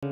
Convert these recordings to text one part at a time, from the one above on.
We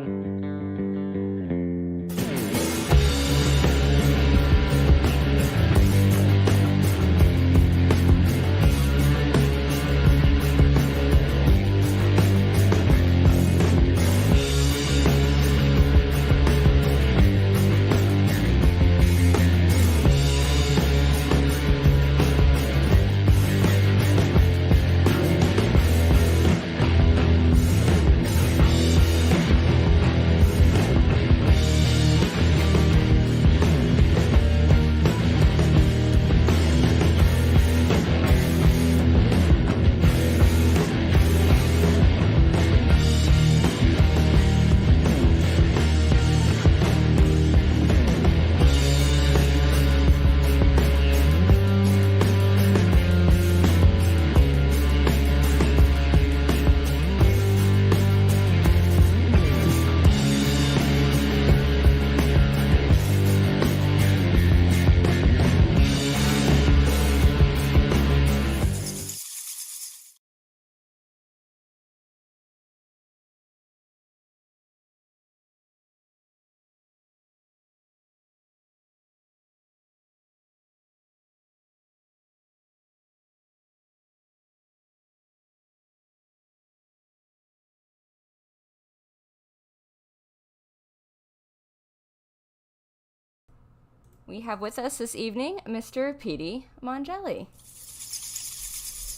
have with us this evening Mr. Petey Mongelli.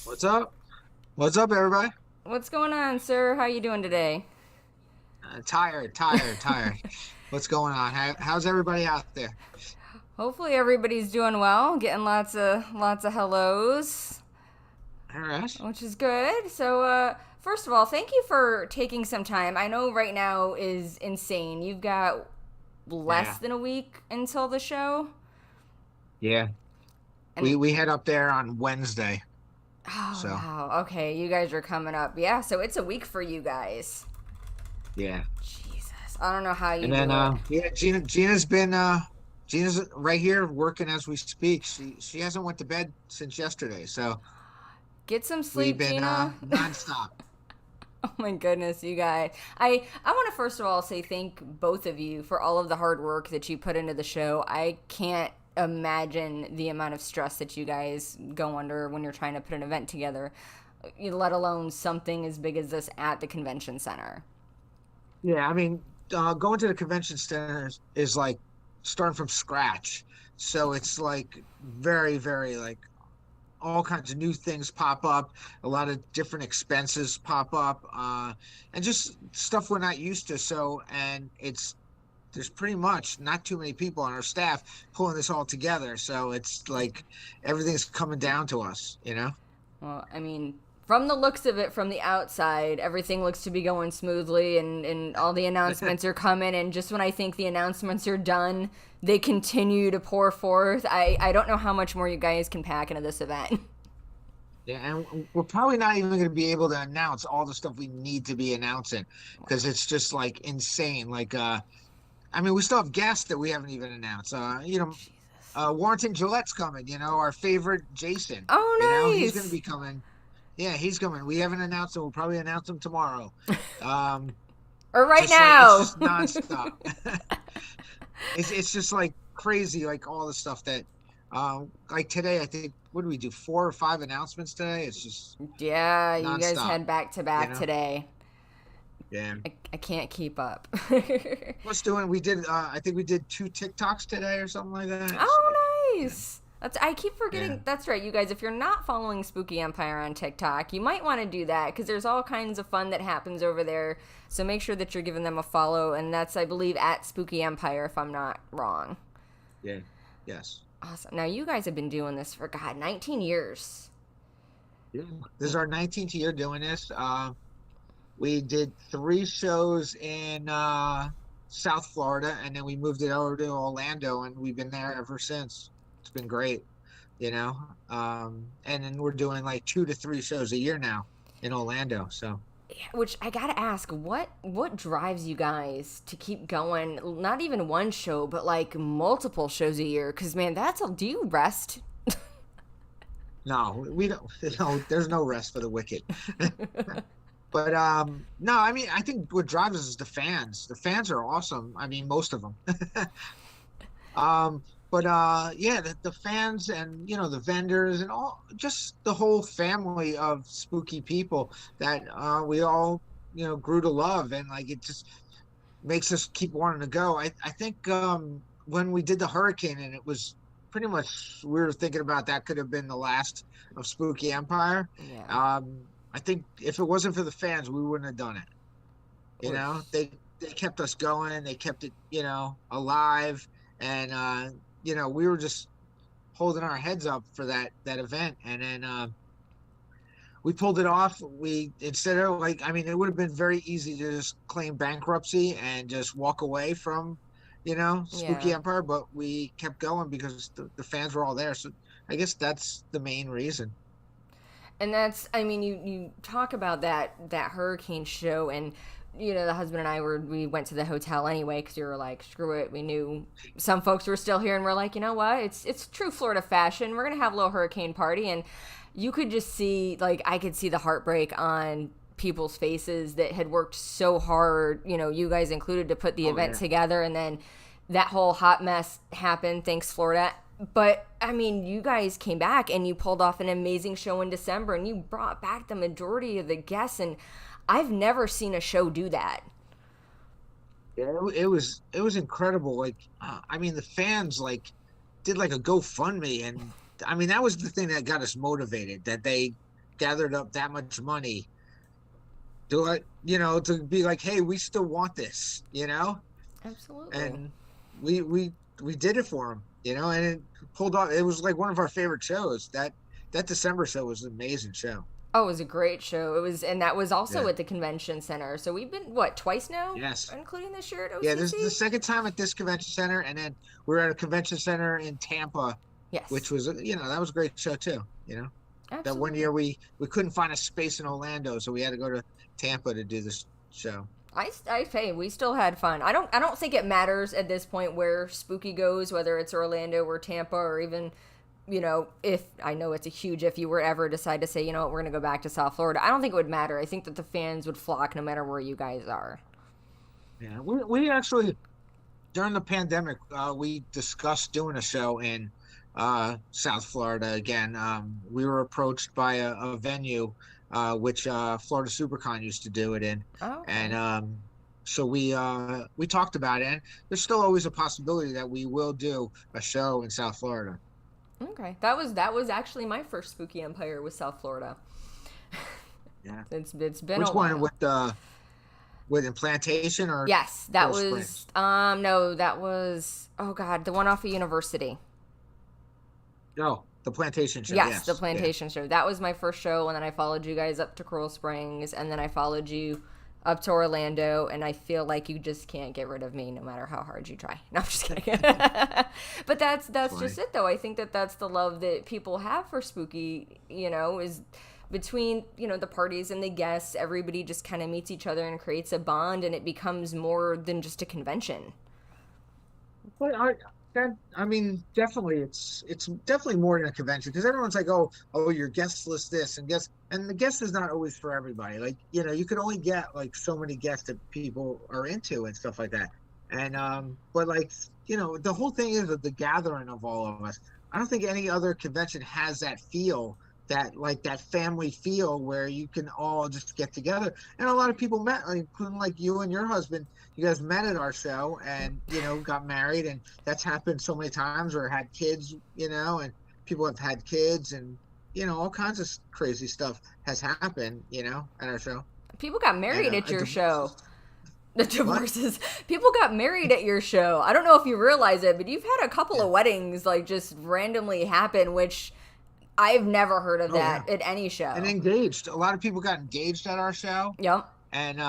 What's up? What's up, everybody? What's going on, sir? How you doing today? Tired. What's going on? How's everybody out there? Hopefully everybody's doing well, getting lots of hellos, All right. which is good. So, first of all, thank you for taking some time. I know right now is insane. You've got less Yeah. than a week until the show. Yeah. And We head up there on Wednesday. oh So, wow, okay, you guys are coming up. Yeah, so it's a week for you guys. yeah. Jesus, I don't know how you And do then it. yeah, Gina's right here working as we speak. She hasn't went to bed since yesterday. So, Get some we've sleep, been Gina. nonstop. Oh my goodness, you guys. I want to first of all say thank both of you for all of the hard work that you put into the show. I can't imagine the amount of stress that you guys go under when you're trying to put an event together, let alone something as big as this at the convention center. Yeah, I mean, going to the convention center is like starting from scratch. So it's like very like all kinds of new things pop up, a lot of different expenses pop up, and just stuff we're not used to. So, and there's pretty much not too many people on our staff pulling this all together. So it's like everything's coming down to us. Well, I mean, from the looks of it from the outside, everything looks to be going smoothly and all the announcements are coming. And just when I think the announcements are done, they continue to pour forth. I don't know how much more you guys can pack into this event. Yeah, and we're probably not even going to be able to announce all the stuff we need to be announcing because it's just like insane. Like, I mean, we still have guests that we haven't even announced. Warrington Gillette's coming, our favorite Jason. He's going to Oh, be coming. Yeah, he's coming. We haven't announced him. We'll probably announce him tomorrow. Um, or right just like it's now. just nonstop. It's just like crazy, like all the stuff that, like today, I think, what do we do? 4 or 5 announcements today? It's just Yeah, you guys nonstop, had back to you back know? today. Yeah. I can't keep up. What's doing? We did, I think we did 2 TikToks today or something like that. It's like, Oh, yeah, nice. I keep yeah, forgetting. That's right, you guys. If you're not following Spooky Empire on TikTok, you might want to do that because there's all kinds of fun that happens over there. So make sure that you're giving them a follow, and that's, I believe, at Spooky Empire, if I'm not wrong. yeah, yes. Awesome. Now you guys have been doing this for 19 years. Yeah. This is our 19th year doing this. We did 3 shows in South Florida, and then we moved it over to Orlando, and we've been there ever since. It's been great, you know. And then we're doing like 2 to 3 shows a year now in Orlando. So Which I gotta ask, what drives you guys to keep going? Not even one show, but like multiple shows a year. Because man, that's a. Do you rest? no, we don't. There's no rest for the wicked. But no, I mean, I think what drives us is the fans. The fans are awesome. I mean, most of them. But yeah, the fans and the vendors and all, just the whole family of spooky people that we all grew to love, and like it just makes us keep wanting to go. I think when we did the hurricane, and it was pretty much, we were thinking about that could have been the last of Spooky Empire. Yeah. I think if it wasn't for the fans, we wouldn't have done it. They kept us going. They kept it alive, and we were just holding our heads up for that event, and then we pulled it off. We, instead of, like, I mean, it would have been very easy to just claim bankruptcy and just walk away from, Spooky Yeah. Empire, but we kept going because the fans were all there. So I guess that's the main reason. And that's, I mean, you talk about that hurricane show, and the husband and we went to the hotel anyway because we were like, screw it. We knew some folks were still here, and we're like, you know what? It's true Florida fashion. We're gonna have a little hurricane party, and you could just see, like, I could see the heartbreak on people's faces that had worked so hard, you guys included, to put the Oh event yeah. together, and then that whole hot mess happened. Thanks, Florida. But I mean, you guys came back and you pulled off an amazing show in December, and you brought back the majority of the guests, and I've never seen a show do that. Yeah, it was incredible. Like, I mean, the fans like did like a GoFundMe, and I mean that was the thing that got us motivated. That they gathered up that much money to, like, to be like, hey, we still want this, Absolutely. and we did it for them, and it pulled off. It was like one of our favorite shows. That December show was an amazing show. Oh, it was a great show. It was, and that was also Yeah. at the convention center. So we've been, what, twice now, Yes. including this year at Yeah, this is the OCC. second time at this convention center, and then we were at a convention center in Tampa, which Yes, was, that was a great show too. That one absolutely. year we couldn't find a space in Orlando, so we had to go to Tampa to do this show. I say we still had fun. I don't think it matters at this point where Spooky goes, whether it's Orlando or Tampa, or even, if, I know it's a huge, if you were ever decide to say, you know what, we're gonna go back to South Florida. I don't think it would matter. I think that the fans would flock no matter where you guys are. Yeah, we actually, during the pandemic, we discussed doing a show in South Florida again. We were approached by a venue, which Florida SuperCon used to do it in, Oh, and okay. so we talked about it. And there's still always a possibility that we will do a show in South Florida. Okay. That was actually my first Spooky Empire, was South Florida. Yeah. It's been a Which one, while. with Implantation or Yes, that Coral was Springs? no, that was, oh god, the one off of University. No, the Plantation show. Yes, the Yes. Yeah. Plantation show. That was my first show, and then I followed you guys up to Coral Springs, and then I followed you up to Orlando, and I feel like you just can't get rid of me no matter how hard you try. No, I'm just kidding. But that's Funny. just it, though. I think that that's the love that people have for Spooky, is between, the parties and the guests, everybody just kind of meets each other and creates a bond, and it becomes more than just a convention. But I mean, definitely, it's definitely more than a convention, because everyone's like, oh, your guest list this and guest, and the guest is not always for everybody. Like, you could only get like so many guests that people are into and stuff like that. And but like, the whole thing is that the gathering of all of us. I don't think any other convention has that feel, that like that family feel where you can all just get together. And a lot of people met, like, including like you and your husband. You guys met at our show and got married, and that's happened so many times, or had kids, and people have had kids, and all kinds of crazy stuff has happened, at our show. People got And married at a your divorce. show. The What? divorces. People got married at your show. I don't know if you realize it, but you've had a couple Yeah. of weddings like just randomly happen, which I've never heard of Oh yeah. that at any And show. engaged. A lot of people got engaged at our show. Yep. And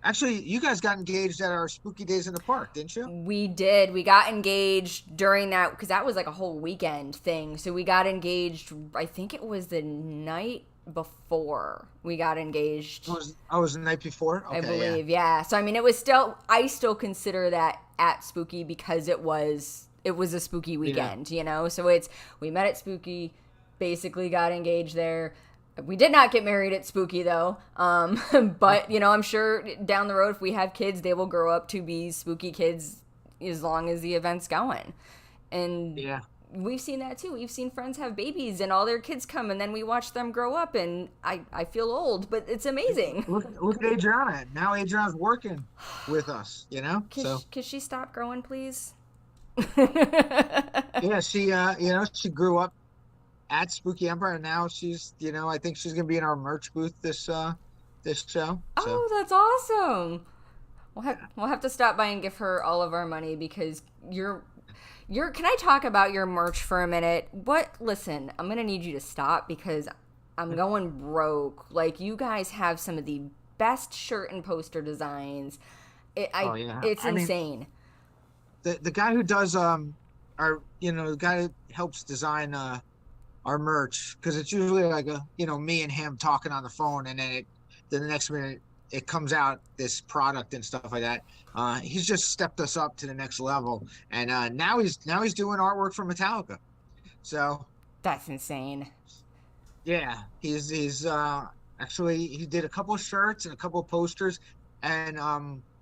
actually, you guys got engaged at our Spooky Days in the Park, didn't you? We did. We got engaged during that because that was like a whole weekend thing. So we got engaged, I think it was the night before we got engaged. I was the night before. I Okay, yeah. believe, yeah. So I mean, it was still. I still consider that at Spooky because it was a spooky Yeah. weekend, So we met at Spooky, basically got engaged there. We did not get married at Spooky though. But you know, I'm sure down the road, if we have kids, they will grow up to be Spooky kids as long as the event's going. And Yeah. we've seen that too. We've seen friends have babies and all their kids come, and then we watch them grow up, and I feel old, but it's amazing. Look at Adriana. Now Adriana's working with us, you know? So Can she stop growing, please? yeah, she grew up at Spooky Empire, and now she's, I think she's gonna be in our merch booth this show. So Oh, that's awesome. We'll have to stop by and give her all of our money because can I talk about your merch for a minute? Listen, I'm going to need you to stop because I'm going broke. Like, you guys have some of the best shirt and poster designs. oh yeah. It's I mean, insane. the guy who does the guy that helps design our merch, because it's usually like me and him talking on the phone, and then the next minute it comes out, this product and stuff like that. He's just stepped us up to the next level, and now he's doing artwork for Metallica. So That's insane. yeah, he's actually, he did a couple of shirts and a couple of posters, and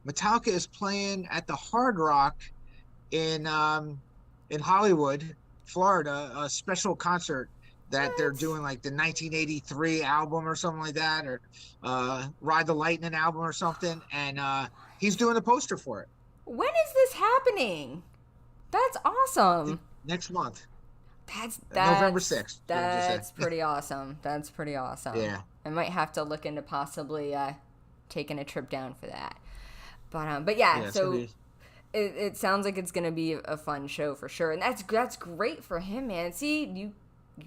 Metallica is playing at the Hard Rock in Hollywood, Florida, a special concert that they're doing, like the 1983 album or something like that, or Ride the Lightning album or something, and he's doing the poster for it. When is this happening? That's awesome. Next month, That's November 6th. That's pretty awesome. That's pretty awesome. Yeah. I might have to look into possibly taking a trip down for that. But yeah, Yeah, so it sounds like it's gonna be a fun show for sure, and that's great for him, man. See, you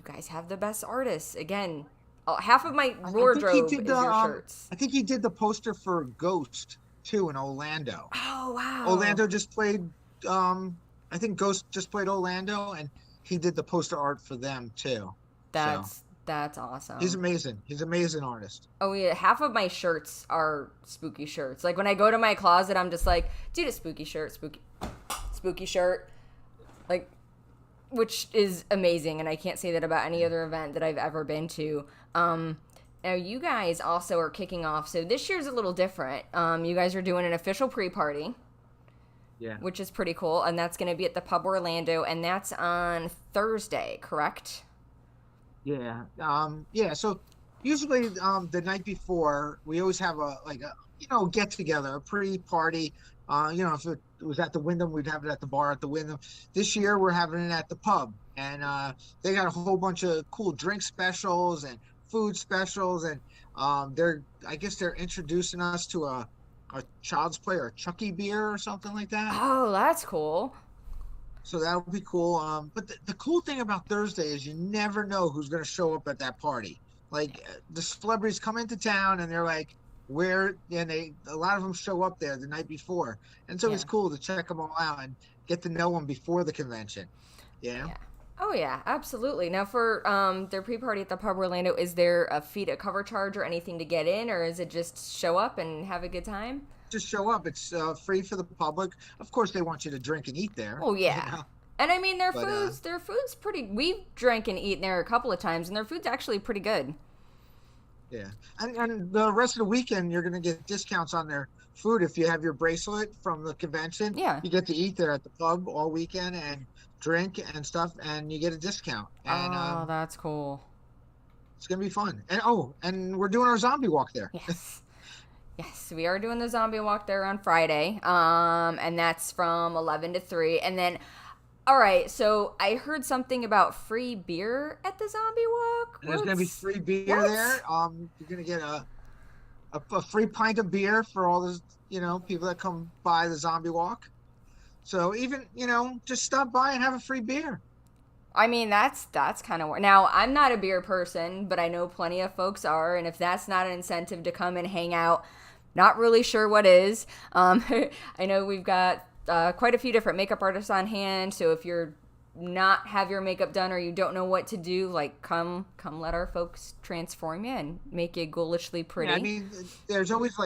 guys have the best artists again. Half of my wardrobe is your shirts. I think he did the poster for Ghost too in Orlando. Oh wow! Orlando just played. I think Ghost just played Orlando, and he did the poster art for them too. That's awesome. He's amazing. He's an amazing artist. Oh yeah, half of my shirts are Spooky shirts. Like when I go to my closet, I'm just like, dude, a Spooky shirt, Spooky shirt, like, which is amazing. And I can't say that about any other event that I've ever been to. Now you guys also are kicking off. So this year's a little different. You guys are doing an official pre-party. Yeah. Which is pretty cool, and that's going to be at the Pub Orlando, and that's on Thursday, correct? Yeah. Yeah. So usually, the night before, we always have a get together, a pre-party. If it was at the Wyndham, we'd have it at the bar at the Wyndham. This year, we're having it at the pub, and they got a whole bunch of cool drink specials and food specials, and I guess they're introducing us to a Child's Play or Chucky beer or something like that. Oh, that's cool. So that would be cool. But the cool thing about Thursday is you never know who's going to show up at that party. Like, the celebrities come into town and they're like, a lot of them show up there the night before. And so it's cool to check them all out and get to know them before the convention. You know? Yeah. Oh, yeah, absolutely. Now, for their pre-party at the Pub Orlando, is there a fee to cover charge or anything to get in, or is it just show up and have a good time? Just show up. It's free for the public. Of course, they want you to drink and eat there. Oh, yeah. You know? And I mean, their food's pretty... We've drank and eaten there a couple of times, and their food's actually pretty good. Yeah. And the rest of the weekend, you're going to get discounts on their food. If you have your bracelet from the convention, you get to eat there at the pub all weekend and drink and stuff, and you get a discount. And, that's cool. It's gonna be fun. And we're doing our zombie walk there. Yes, we are doing the zombie walk there on Friday, and that's from 11 to 3. And then, all right, so I heard something about free beer at the zombie walk. There's gonna be free beer there. You're gonna get a free pint of beer for all the people that come by the zombie walk. So even, just stop by and have a free beer. I mean, that's kind of... Now, I'm not a beer person, but I know plenty of folks are, and if that's not an incentive to come and hang out, not really sure what is. I know we've got quite a few different makeup artists on hand, so if you're not have your makeup done or you don't know what to do, like, come let our folks transform you and make you ghoulishly pretty. Yeah, I mean, there's always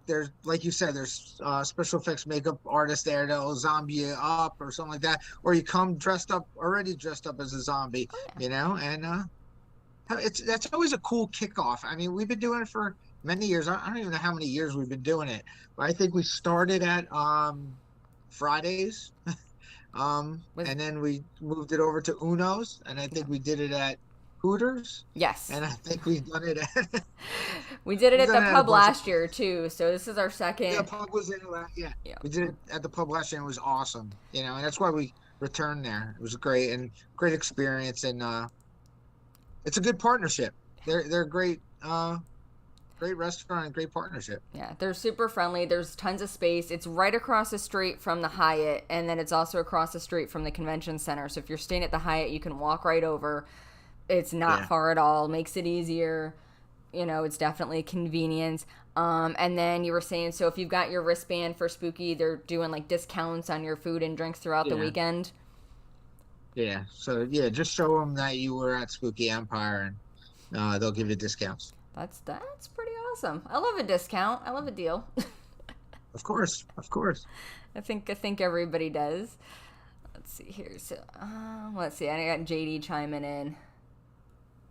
there's, like you said, there's special effects makeup artists there that'll zombie you up or something like that, or you come already dressed up as a zombie, and that's always a cool kickoff. I mean, we've been doing it for many years. I don't even know how many years we've been doing it, but I think we started at Fridays, Was and then we moved it over to Uno's, and I yeah. think we did it at Hooters, Yes. and I think we've done it at We did it we've at done the it at a pub bunch of last year places. too, so this is our Yeah, second. pub was in it yeah. Yeah. We did it at the pub last year and it was awesome. And that's why we returned there. It was great and great experience and it's a good partnership. They're great restaurant and great partnership. Yeah, they're super friendly. There's tons of space. It's right across the street from the Hyatt, and then it's also across the street from the convention center. So if you're staying at the Hyatt, you can walk right over. It's not Yeah. far at all. Makes it easier. It's definitely a convenience. And then you were saying, so if you've got your wristband for Spooky, they're doing like discounts on your food and drinks throughout the Yeah. weekend. Yeah. So yeah, just show them that you were at Spooky Empire and they'll give you discounts. That's pretty awesome. I love a discount. I love a deal. Of course. Of course. I think everybody does. Let's see here. So let's see. I got JD chiming in.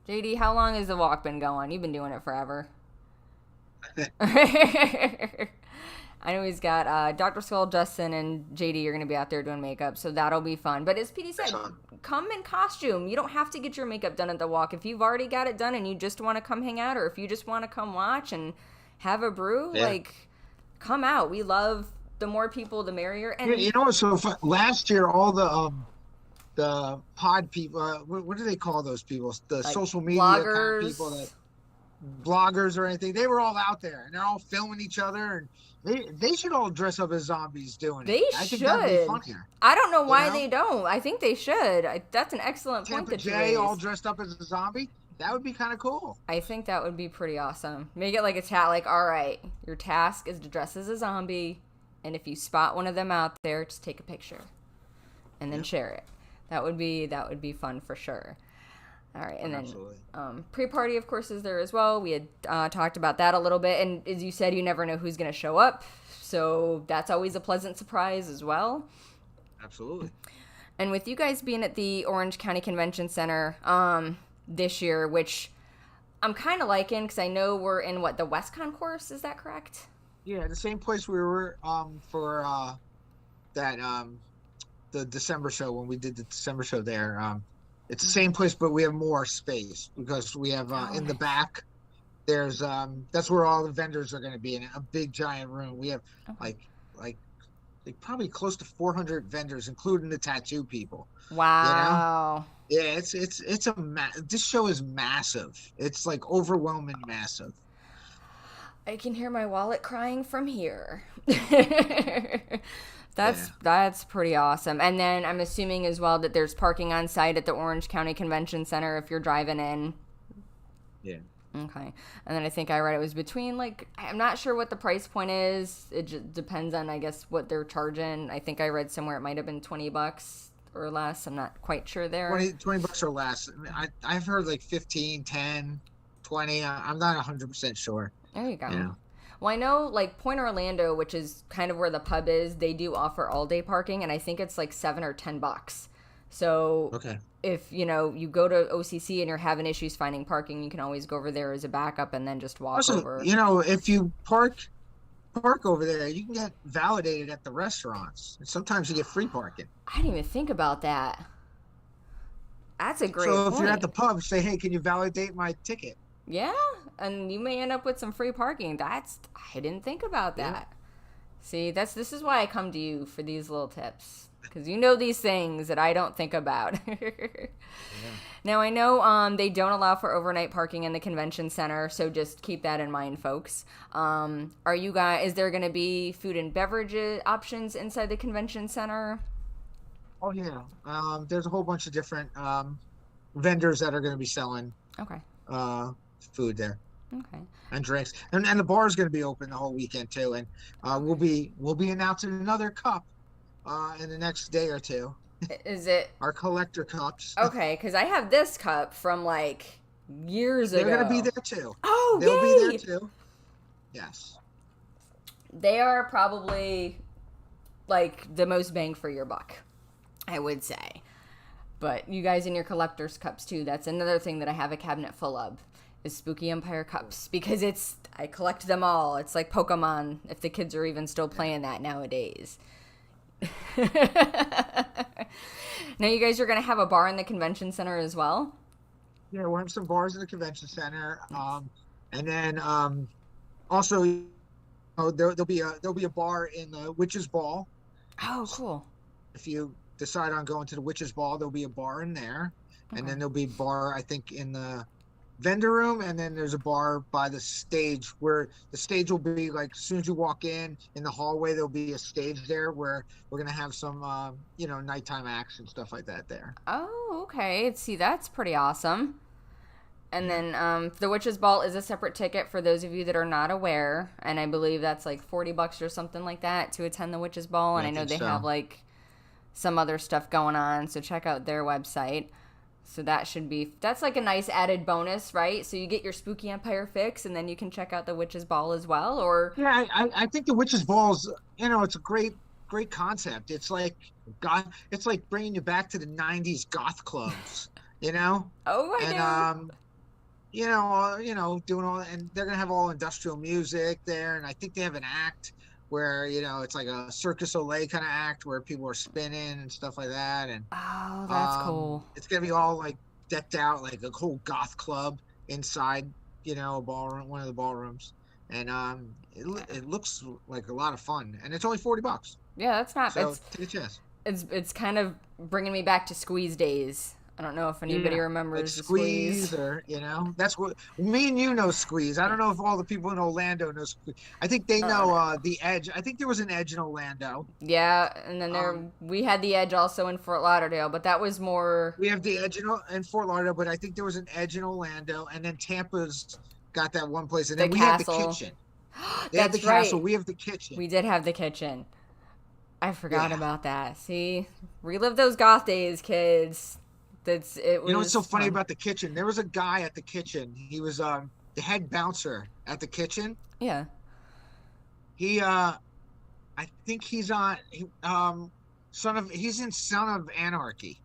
JD, how long has the walk been going? You've been doing it forever. I know he's got Dr. Skull, Justin, and JD are going to be out there doing makeup, so that'll be fun. But as Petey said, come in costume. You don't have to get your makeup done at the walk. If you've already got it done and you just want to come hang out, or if you just want to come watch and have a brew, Yeah. like, come out. We love the more people, the merrier. And Yeah, what's so fun? Last year all the pod people what do they call those people? The like social media kind of people that bloggers. bloggers or anything. They were all out there and they're all filming each other and they should all dress up as zombies doing it. They I think that'd be should. funnier. I don't know You why know, they don't. I think they should. That's an excellent point Tampa that you Jay all raised. dressed up as a zombie. That would be kind of cool. I think that would be pretty awesome. Make it like a like, all right, your task is to dress as a zombie, and if you spot one of them out there, just take a picture, and then Yep. share it. That would be fun for sure. All right, and then Absolutely. Pre-party, of course, is there as well. We had talked about that a little bit, and as you said, you never know who's going to show up, so that's always a pleasant surprise as well. Absolutely. And with you guys being at the Orange County Convention Center this year, which I'm kind of liking because I know we're in the West Concourse, is that correct? Yeah, the same place we were for that the December show when we did the December show there. It's the same place, but we have more space because we have in the back. There's that's where all the vendors are going to be in a big giant room. We have like like probably close to 400 vendors, including the tattoo people. Wow. Yeah, it's this show is massive. It's like overwhelming massive. I can hear my wallet crying from here. Yeah. That's pretty awesome. And then I'm assuming as well that there's parking on site at the Orange County Convention Center if you're driving in. Yeah. Okay. And then I think I read it was between I'm not sure what the price point is. It just depends on I guess what they're charging. I think I read somewhere it might have been $20 or less. I'm not quite sure there. 20 bucks or less. I've heard like 15, 10, 20. I'm not 100% sure. There you go. Yeah. Well, I know Point Orlando, which is kind of where the pub is, they do offer all day parking, and I think it's like $7 or $10. So Okay. if you go to OCC and you're having issues finding parking, you can always go over there as a backup and then just walk Also, over. if you park over there, you can get validated at the restaurants. And sometimes you get free parking. I didn't even think about that. That's a great So point. if you're at the pub, say, "Hey, can you validate my ticket?" Yeah, and you may end up with some free parking. I didn't think about Yeah. that. See, this is why I come to you for these little tips, because you know these things that I don't think about. Now I know they don't allow for overnight parking in the convention center, so just keep that in mind, folks. Is there going to be food and beverage options inside the convention center? Oh yeah. There's a whole bunch of different vendors that are going to be selling Okay. food there Okay. and drinks, and the bar is going to be open the whole weekend too. And we'll be announcing another cup in the next day or two. Is it Our collector cups. okay? Because I have this cup from years ago. They're going to be there too. Oh, They'll yay! be there too. Yes. They are probably the most bang for your buck, I would say. But you guys in your collector's cups too. That's another thing that I have a cabinet full of is Spooky Empire cups because I collect them all. It's like Pokemon if the kids are even still playing that nowadays. Now you guys are going to have a bar in the convention center as well? Yeah, we'll have some bars in the convention center. And then also there'll be a bar in the Witch's Ball. Oh, cool. If you decide on going to the Witch's Ball, there'll be a bar in there. Okay. And then there'll be a bar, I think, in the vendor room, and then there's a bar by the stage where the stage will be like as soon as you walk in the hallway, there'll be a stage there where we're gonna have some nighttime acts and stuff like that there. Oh, okay. See, that's pretty awesome. And then the Witch's Ball is a separate ticket for those of you that are not aware, and I believe that's like $40 or something like that to attend the Witch's Ball. And I know they have like some other stuff going on, so check out their website. So that's like a nice added bonus, right? So you get your Spooky Empire fix, and then you can check out the Witch's Ball as well, or... Yeah, I think the Witch's Ball's, it's a great concept. It's like bringing you back to the 90s goth clubs, Oh, I know. Doing all, and they're going to have all industrial music there. And I think they have an act where, it's like a Circus Olay kind of act where people are spinning and stuff like that. And oh, that's cool. It's gonna be all like decked out like a whole goth club inside, a ballroom, one of the ballrooms, and it looks like a lot of fun, and it's only $40. Yeah, that's not. So take a chance. It's kind of bringing me back to Squeeze days. I don't know if anybody remembers like the Squeeze, or that's what me and you know. Squeeze. I don't know if all the people in Orlando know Squeeze. I think they know the Edge. I think there was an Edge in Orlando. Yeah, and then we had the Edge also in Fort Lauderdale, but that was more. We have the Edge in Fort Lauderdale, but I think there was an Edge in Orlando, and then Tampa's got that one place, and then we have the kitchen. They have the castle. We have the kitchen. We did have the kitchen. I forgot about that. See, relive those goth days, kids. What's so funny about the kitchen? There was a guy at the kitchen. He was the head bouncer at the kitchen. Yeah. He I think he's on he's in Son of Anarchy.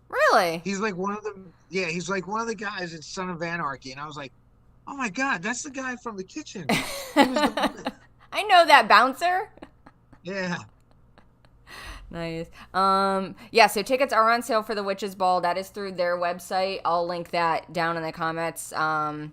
Really? He's like one of the guys in Son of Anarchy, and I was like, "Oh my god, that's the guy from the kitchen." I know that bouncer. Yeah. Nice. Yeah, so tickets are on sale for the Witch's Ball. That is through their website. I'll link that down in the comments or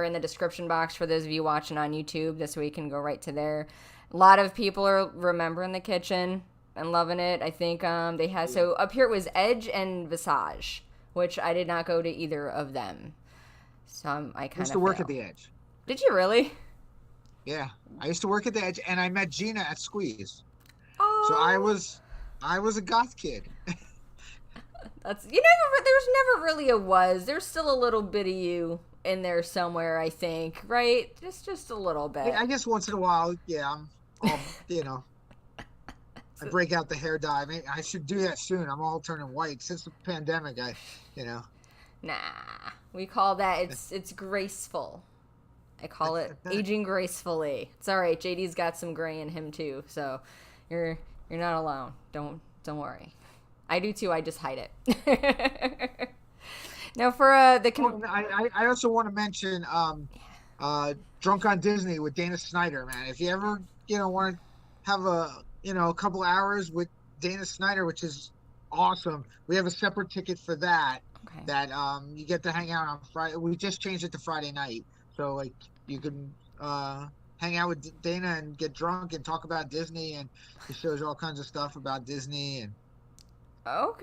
in the description box for those of you watching on YouTube. This way you can go right to there. A lot of people are remembering the kitchen and loving it. I think they had, so up here it was Edge and Visage, which I did not go to either of them. So I kind of used to work at the Edge. Did you really? Yeah, I used to work at the Edge, and I met Gina at Squeeze. Oh. So I was a goth kid. There's never really a was. There's still a little bit of you in there somewhere, I think, right? Just a little bit. Yeah, I guess once in a while, I'm all, I break out the hair dye. I should do that soon. I'm all turning white since the pandemic. Nah, we call that it's graceful. I call it aging gracefully. It's all right. JD's got some gray in him too, so you're not alone. Don't worry. I do too. I just hide it. Now for I also want to mention Drunk on Disney with Dana Snyder, man. If you ever want to have a couple hours with Dana Snyder, which is awesome, we have a separate ticket for that. Okay. That you get to hang out on Friday. We just changed it to Friday night, so like you can hang out with Dana and get drunk and talk about Disney, and he shows you all kinds of stuff about Disney, and you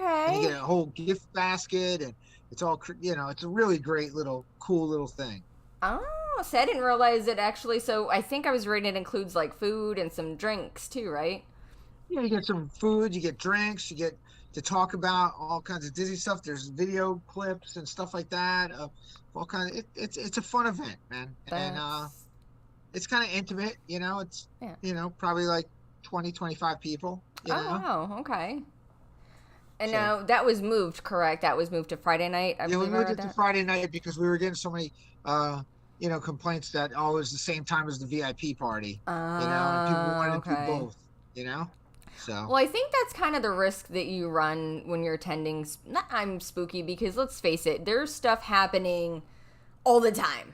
get a whole gift basket, and it's all it's a really great cool little thing. Oh, so I didn't realize it actually. So I think I was reading it includes like food and some drinks too, right? Yeah, you get some food, you get drinks, you get to talk about all kinds of Disney stuff. There's video clips and stuff like that. All kinds. It's a fun event, man. And it's kind of intimate, It's probably like 20-25 people. Oh, okay. And now that was moved, correct? That was moved to Friday night. We moved it to Friday night because we were getting so many, complaints that it was the same time as the VIP party. And people wanted to do both. So, Well, I think that's kind of the risk that you run when you're attending. Not I'm spooky because let's face it, there's stuff happening all the time,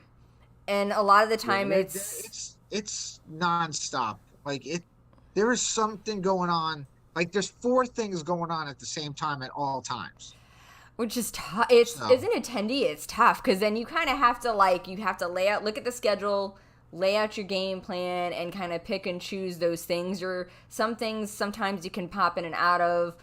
and a lot of the yeah, time it's it's nonstop. Like there is something going on. Like there's four things going on at the same time at all times. which is tough. It's as So, an attendee, it's tough because then you kind of have to you have to lay out, look at the schedule, lay out your game plan, and kind of pick and choose those things. Or some things sometimes you can pop in and out of.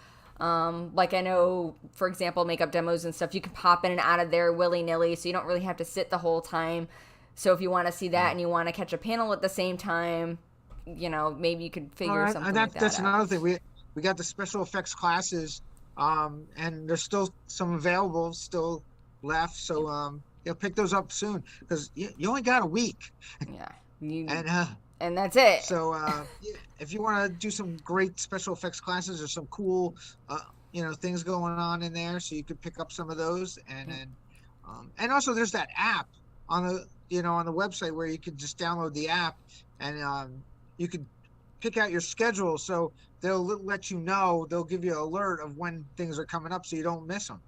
Like I know, for example, makeup demos and stuff, you can pop in and out of there willy nilly, so you don't really have to sit the whole time. So if you want to see that yeah. and you want to catch a panel at the same time, maybe you could All figure right, something like that that's out. another thing. We got the special effects classes, and there's still some available still left. So pick those up soon because you only got a week, Yeah, you and and that's it. so if you want to do some great special effects classes or some cool things going on in there, so you could pick up some of those, and then and also there's that app on the on the website where you can just download the app and you can pick out your schedule, so they'll let you know, they'll give you an alert of when things are coming up so you don't miss them.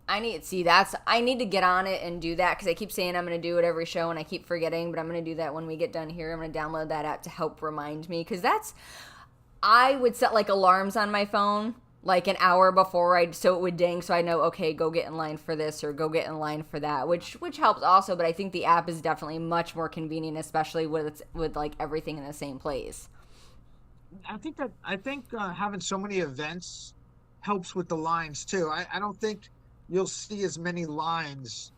I need to get on it and do that because I keep saying I'm going to do it every show and I keep forgetting, but I'm going to do that when we get done here. I'm going to download that app to help remind me because I would set like alarms on my phone like an hour before so it would ding so I know, okay, go get in line for this or go get in line for that, which helps also, but I think the app is definitely much more convenient, especially with like everything in the same place. I think having so many events helps with the lines too. I don't think you'll see as many lines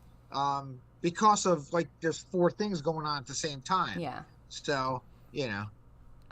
because of like there's four things going on at the same time. Yeah. So,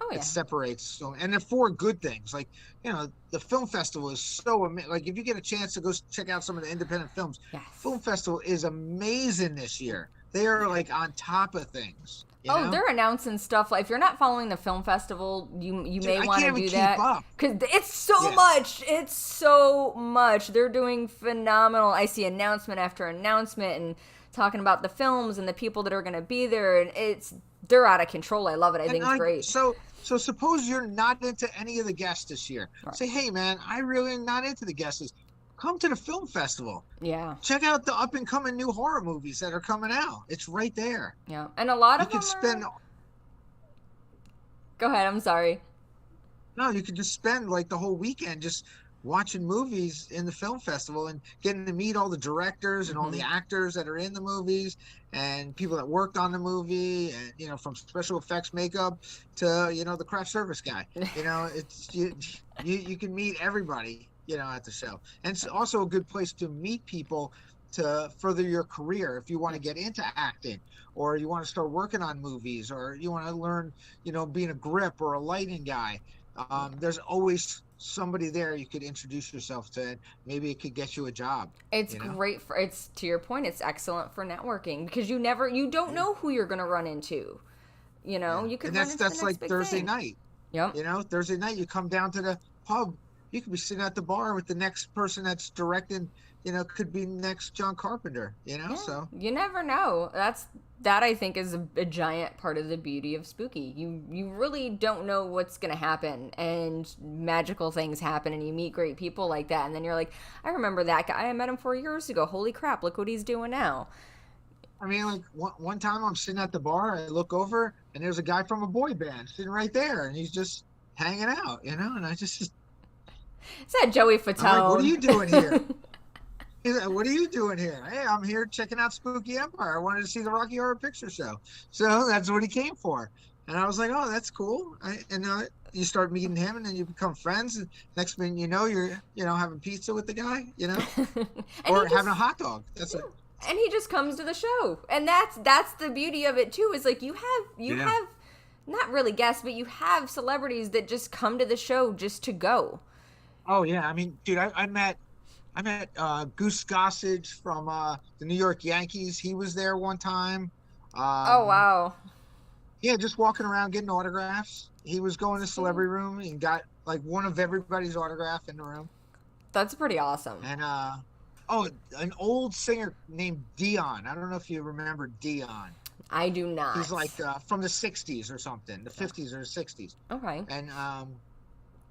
Oh it yeah. separates. So, and they're four good things. Like, the film festival is so amazing. Like, if you get a chance to go check out some of the independent films, Yes. film festival is amazing this year. They are like on top of things. Oh, they're announcing stuff. Like, if you're not following the film festival, you Dude, may I want to can't do even that keep up. because it's so Yeah. much. It's so much. They're doing phenomenal. I see announcement after announcement and talking about the films and the people that are going to be there, and they're out of control. I love it. I And think it's great. so suppose you're not into any of the guests this year. Right. Say, hey man, I really am not into the guests. Come to the film festival. Yeah, Check out the up and coming new horror movies that are coming out. It's right there. yeah, and a lot You of could them spend are. Go ahead. I'm sorry. No, you could just spend like the whole weekend just watching movies in the film festival and getting to meet all the directors and all the actors that are in the movies and people that worked on the movie, and from special effects, makeup to the craft service guy. It's you can meet everybody at the show, and it's also a good place to meet people to further your career if you want to get into acting, or you want to start working on movies, or you want to learn being a grip or a lighting guy. There's always somebody there you could introduce yourself to, and maybe it could get you a job. It's great it's to your point, it's excellent for networking because you don't know who you're going to run into. You could And run into the that's next like big Thursday thing. night. Yep. Thursday night you come down to the pub, you could be sitting at the bar with the next person that's directing, could be next John Carpenter, Yeah, so you never know. That I think is a giant part of the beauty of spooky. You really don't know what's gonna happen, and magical things happen, and you meet great people like that, and then you're like, I remember that guy. I met him 4 years ago. Holy crap! Look what he's doing now. I mean, like one time I'm sitting at the bar, I look over and there's a guy from a boy band sitting right there, and he's just hanging out, and I just Is that Joey Fatone? I'm like, what are you doing here? He's like, what are you doing here? Hey, I'm here checking out Spooky Empire. I wanted to see the Rocky Horror Picture Show. So that's what he came for. And I was like, oh, that's cool. And you start meeting him, and then you become friends. And next thing you know, you're, having pizza with the guy, or having a hot dog. That's it. And he just comes to the show, and that's the beauty of it too. Is like you have not really guests, but you have celebrities that just come to the show just to go. Oh yeah, I mean, dude, I met Goose Gossage from the New York Yankees. He was there one time. Oh wow. Yeah, just walking around getting autographs. He was going to Celebrity Room and got like one of everybody's autograph in the room. That's pretty awesome. And an old singer named Dion. I don't know if you remember Dion. I do not. He's like from the 60s or something, the 50s or the 60s. Okay. And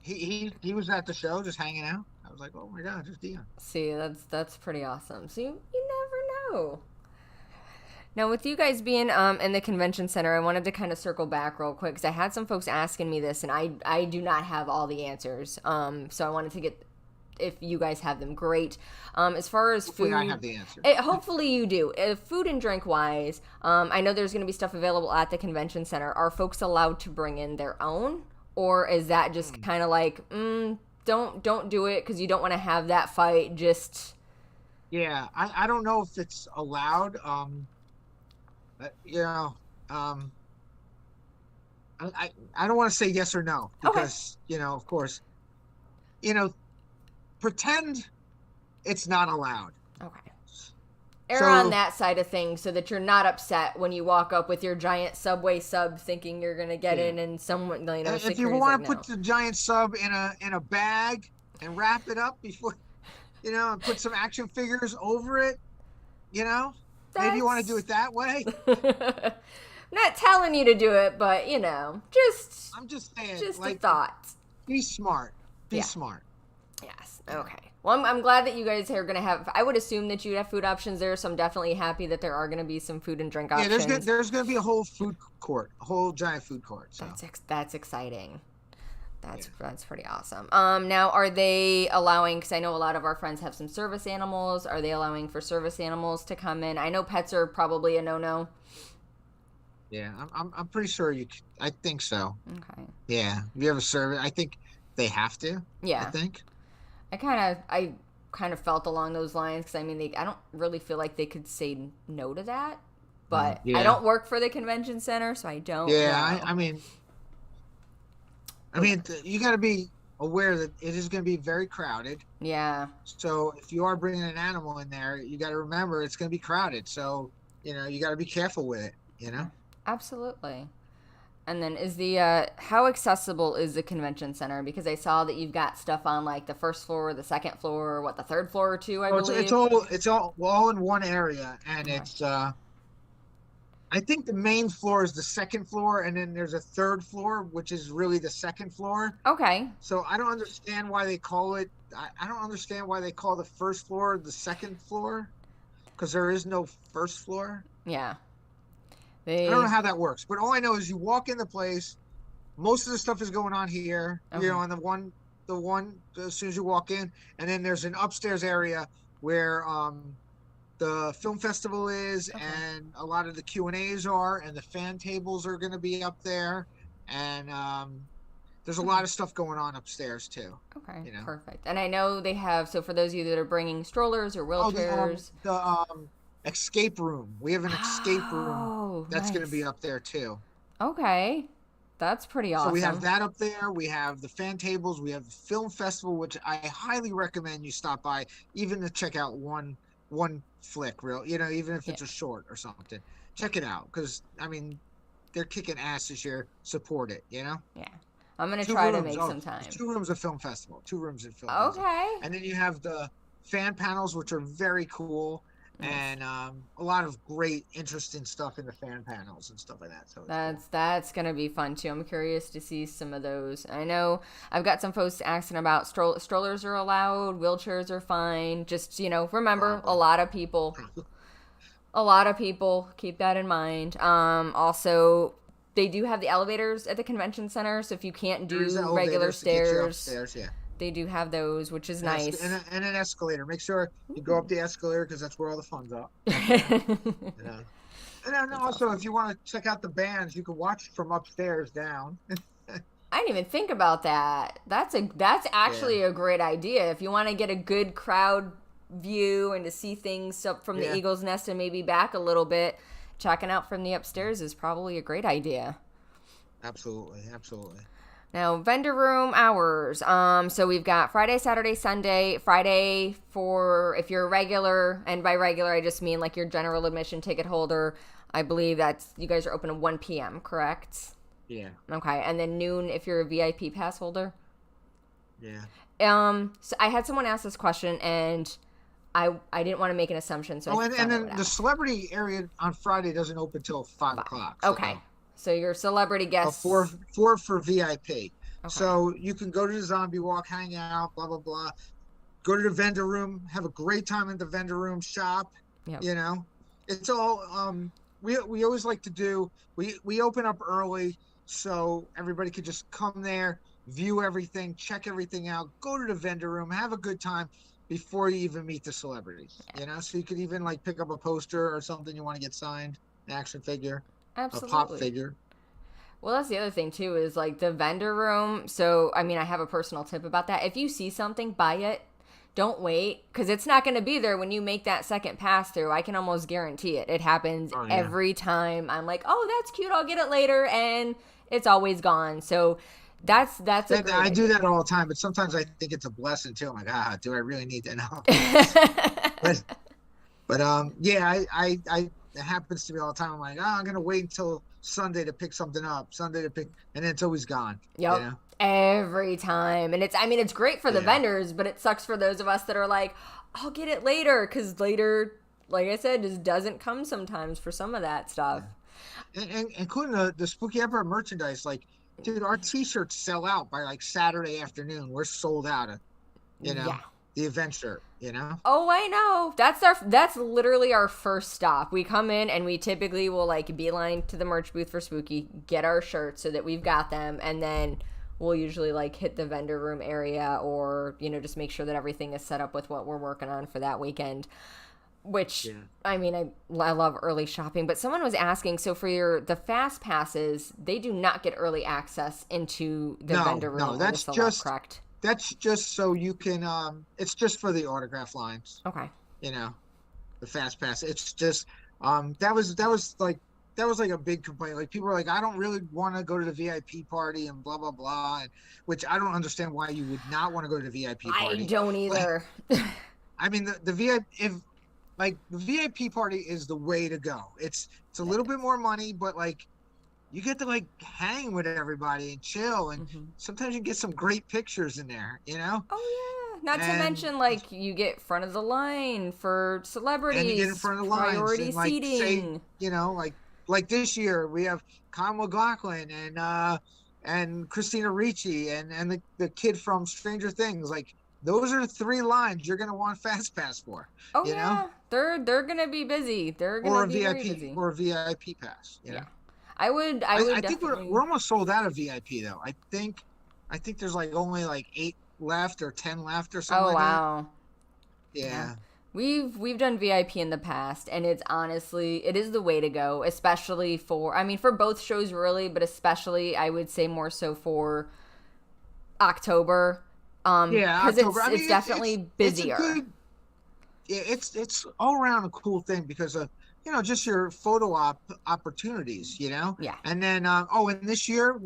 he was at the show just hanging out. I was like, oh my god, just Dion. See, that's pretty awesome. So you never know. Now, with you guys being in the convention center, I wanted to kind of circle back real quick because I had some folks asking me this, and I do not have all the answers. So I wanted to get, if you guys have them, great. As far as Hopefully food, I have the answer. hopefully you do. Food and drink wise, I know there's going to be stuff available at the convention center. Are folks allowed to bring in their own, or is that just kind of like, don't do it because you don't want to have that fight? Just Yeah, I don't know if it's allowed. You know, I don't want to say yes or no because of course, pretend it's not allowed. okay. Err on that side of things so that you're not upset when you walk up with your giant Subway sub thinking you're gonna get in and someone if you want to put the giant sub in a bag and wrap it up before and put some action figures over it, maybe you want to do it that way. I'm not telling you to do it, but just I'm just saying, just like, a thought. Be smart. Be smart. Yes. Okay. Well, I'm glad that you guys are going to have, I would assume that you'd have food options there, so I'm definitely happy that there are going to be some food and drink options. Yeah, there's going to be a whole food court, a whole giant food court. So. That's exciting. That's pretty awesome. Now, are they allowing, because I know a lot of our friends have some service animals, are they allowing for service animals to come in? I know pets are probably a no-no. Yeah, I'm pretty sure I think so. Okay. Yeah, if you have a service, I think they have to. Yeah. I think. I kind of felt along those lines because I don't really feel like they could say no to that, but I don't work for the convention center, so I don't. Yeah, know. I mean, you got to be aware that it is going to be very crowded. Yeah. So if you are bringing an animal in there, you got to remember it's going to be crowded. So you got to be careful with it. Absolutely. And then how accessible is the convention center? Because I saw that you've got stuff on like the first floor, the second floor, the third floor too, I believe. It's all in one area, and it's I think the main floor is the second floor, and then there's a third floor, which is really the second floor. Okay. So I don't understand why they call it. I don't understand why they call the first floor the second floor, because there is no first floor. Yeah. I don't know how that works, but all I know is you walk in the place, most of the stuff is going on here, on the one as soon as you walk in, and then there's an upstairs area where the film festival is, and a lot of the Q&As are, and the fan tables are going to be up there, and there's a lot of stuff going on upstairs too. Okay, perfect. And I know they have, so for those of you that are bringing strollers or wheelchairs, the escape room. We have an escape room that's going to be up there too. Okay. That's pretty awesome. So we have that up there. We have the fan tables. We have the film festival, which I highly recommend you stop by, even to check out one flick, even if it's a short or something. Check it out, because they're kicking ass this year. Support it, Yeah. I'm gonna try to make some time. 2 rooms of film festival. 2 rooms of film. Okay. Festival. And then you have the fan panels, which are very cool. And a lot of great, interesting stuff in the fan panels and stuff like that. So that's gonna be fun too. I'm curious to see some of those. I know I've got some folks asking about strollers are allowed, wheelchairs are fine. Just remember, a lot of people keep that in mind. Also, they do have the elevators at the convention center, so if you can't do regular stairs, they do have those, which is nice. And an escalator. Make sure you go up the escalator, because that's where all the fun's at. And then also, if you want to check out the bands, you can watch from upstairs down. I didn't even think about that. That's actually a great idea. If you want to get a good crowd view and to see things up from the Eagle's Nest and maybe back a little bit, checking out from the upstairs is probably a great idea. Absolutely. Now, vendor room hours. So we've got Friday, Saturday, Sunday. Friday for if you're a regular, and by regular I just mean like your general admission ticket holder. I believe you guys are open at 1 p.m., correct? Yeah. Okay, and then noon if you're a VIP pass holder. Yeah. So I had someone ask this question, and I didn't want to make an assumption. So and then the celebrity area on Friday doesn't open till 5 o'clock. Okay. So your celebrity guests. 4 for VIP. Okay. So you can go to the zombie walk, hang out, blah blah blah. Go to the vendor room, have a great time in the vendor room, shop. Yep. You know, it's all. We always like to do. We open up early so everybody could just come there, view everything, check everything out, go to the vendor room, have a good time before you even meet the celebrities. You know, so you could even like pick up a poster or something you want to get signed, an action figure, a pop Absolutely. figure. Well, that's the other thing too is like the vendor room. So, I mean, I have a personal tip about that. If you see something, buy it. Don't wait because it's not going to be there when you make that second pass through. I can almost guarantee it. It happens Oh yeah. every time. I'm like, oh, that's cute. I'll get it later, and it's always gone. So that's a And great I do idea. that all the time, but sometimes I think it's a blessing too. I'm like, do I really need to know? But yeah, it happens to me all the time. I'm like, I'm gonna wait until Sunday to pick something up, Sunday to pick, and then it's always gone. You Yep. know? Every time. And it's, I mean, it's great for the Yeah, vendors, but it sucks for those of us that are like, I'll get it later. Because later, like I said, just doesn't come sometimes for some of that stuff. yeah. And including the Spooky Emperor merchandise, like, dude, our T-shirts sell out by like Saturday afternoon. We're sold out of, you Yeah. know, the event shirt. You know? Oh, I know. That's literally our first stop. We come in and we typically will like beeline to the merch booth for Spooky, get our shirts so that we've got them, and then we'll usually like hit the vendor room area or, just make sure that everything is set up with what we're working on for that weekend. Which, Yeah. I mean, I love early shopping, but someone was asking, so for the fast passes, they do not get early access into the No, vendor room no, or the select, correct? that's just so you can. It's just for the autograph lines. Okay. You know, the fast pass. It's just that was like a big complaint. Like people were like, I don't really want to go to the VIP party and blah blah blah, and which I don't understand why you would not want to go to the VIP I party. don't Like, either. I mean, the VIP if like the VIP party is the way to go. It's a little bit more money, but like you get to like hang with everybody and chill, and Hmm. sometimes you get some great pictures in there. You know, Oh, yeah. Not to and mention, like, you get front of the line for you get in celebrities, front of the lines priority and like say, seating. like this year we have Kyle McLaughlin and Christina Ricci and the kid from Stranger Things. Like those are three lines you're gonna want fast pass for, Oh, you know, yeah. They're gonna be busy. They're gonna or a be very VIP busy. or a VIP pass, you Yeah. know. I would I think definitely. we're almost sold out of VIP though. I think there's like only like 8 left or 10 left or something Oh, like that. wow. Yeah. Yeah. We've done VIP in the past, and it's honestly, it is the way to go, especially for, I mean, for both shows really, but especially I would say more so for October, Yeah, because October. I it's mean, definitely it's a busier. good, yeah, it's all around a cool thing because of just your photo opportunities, Yeah. and then and this year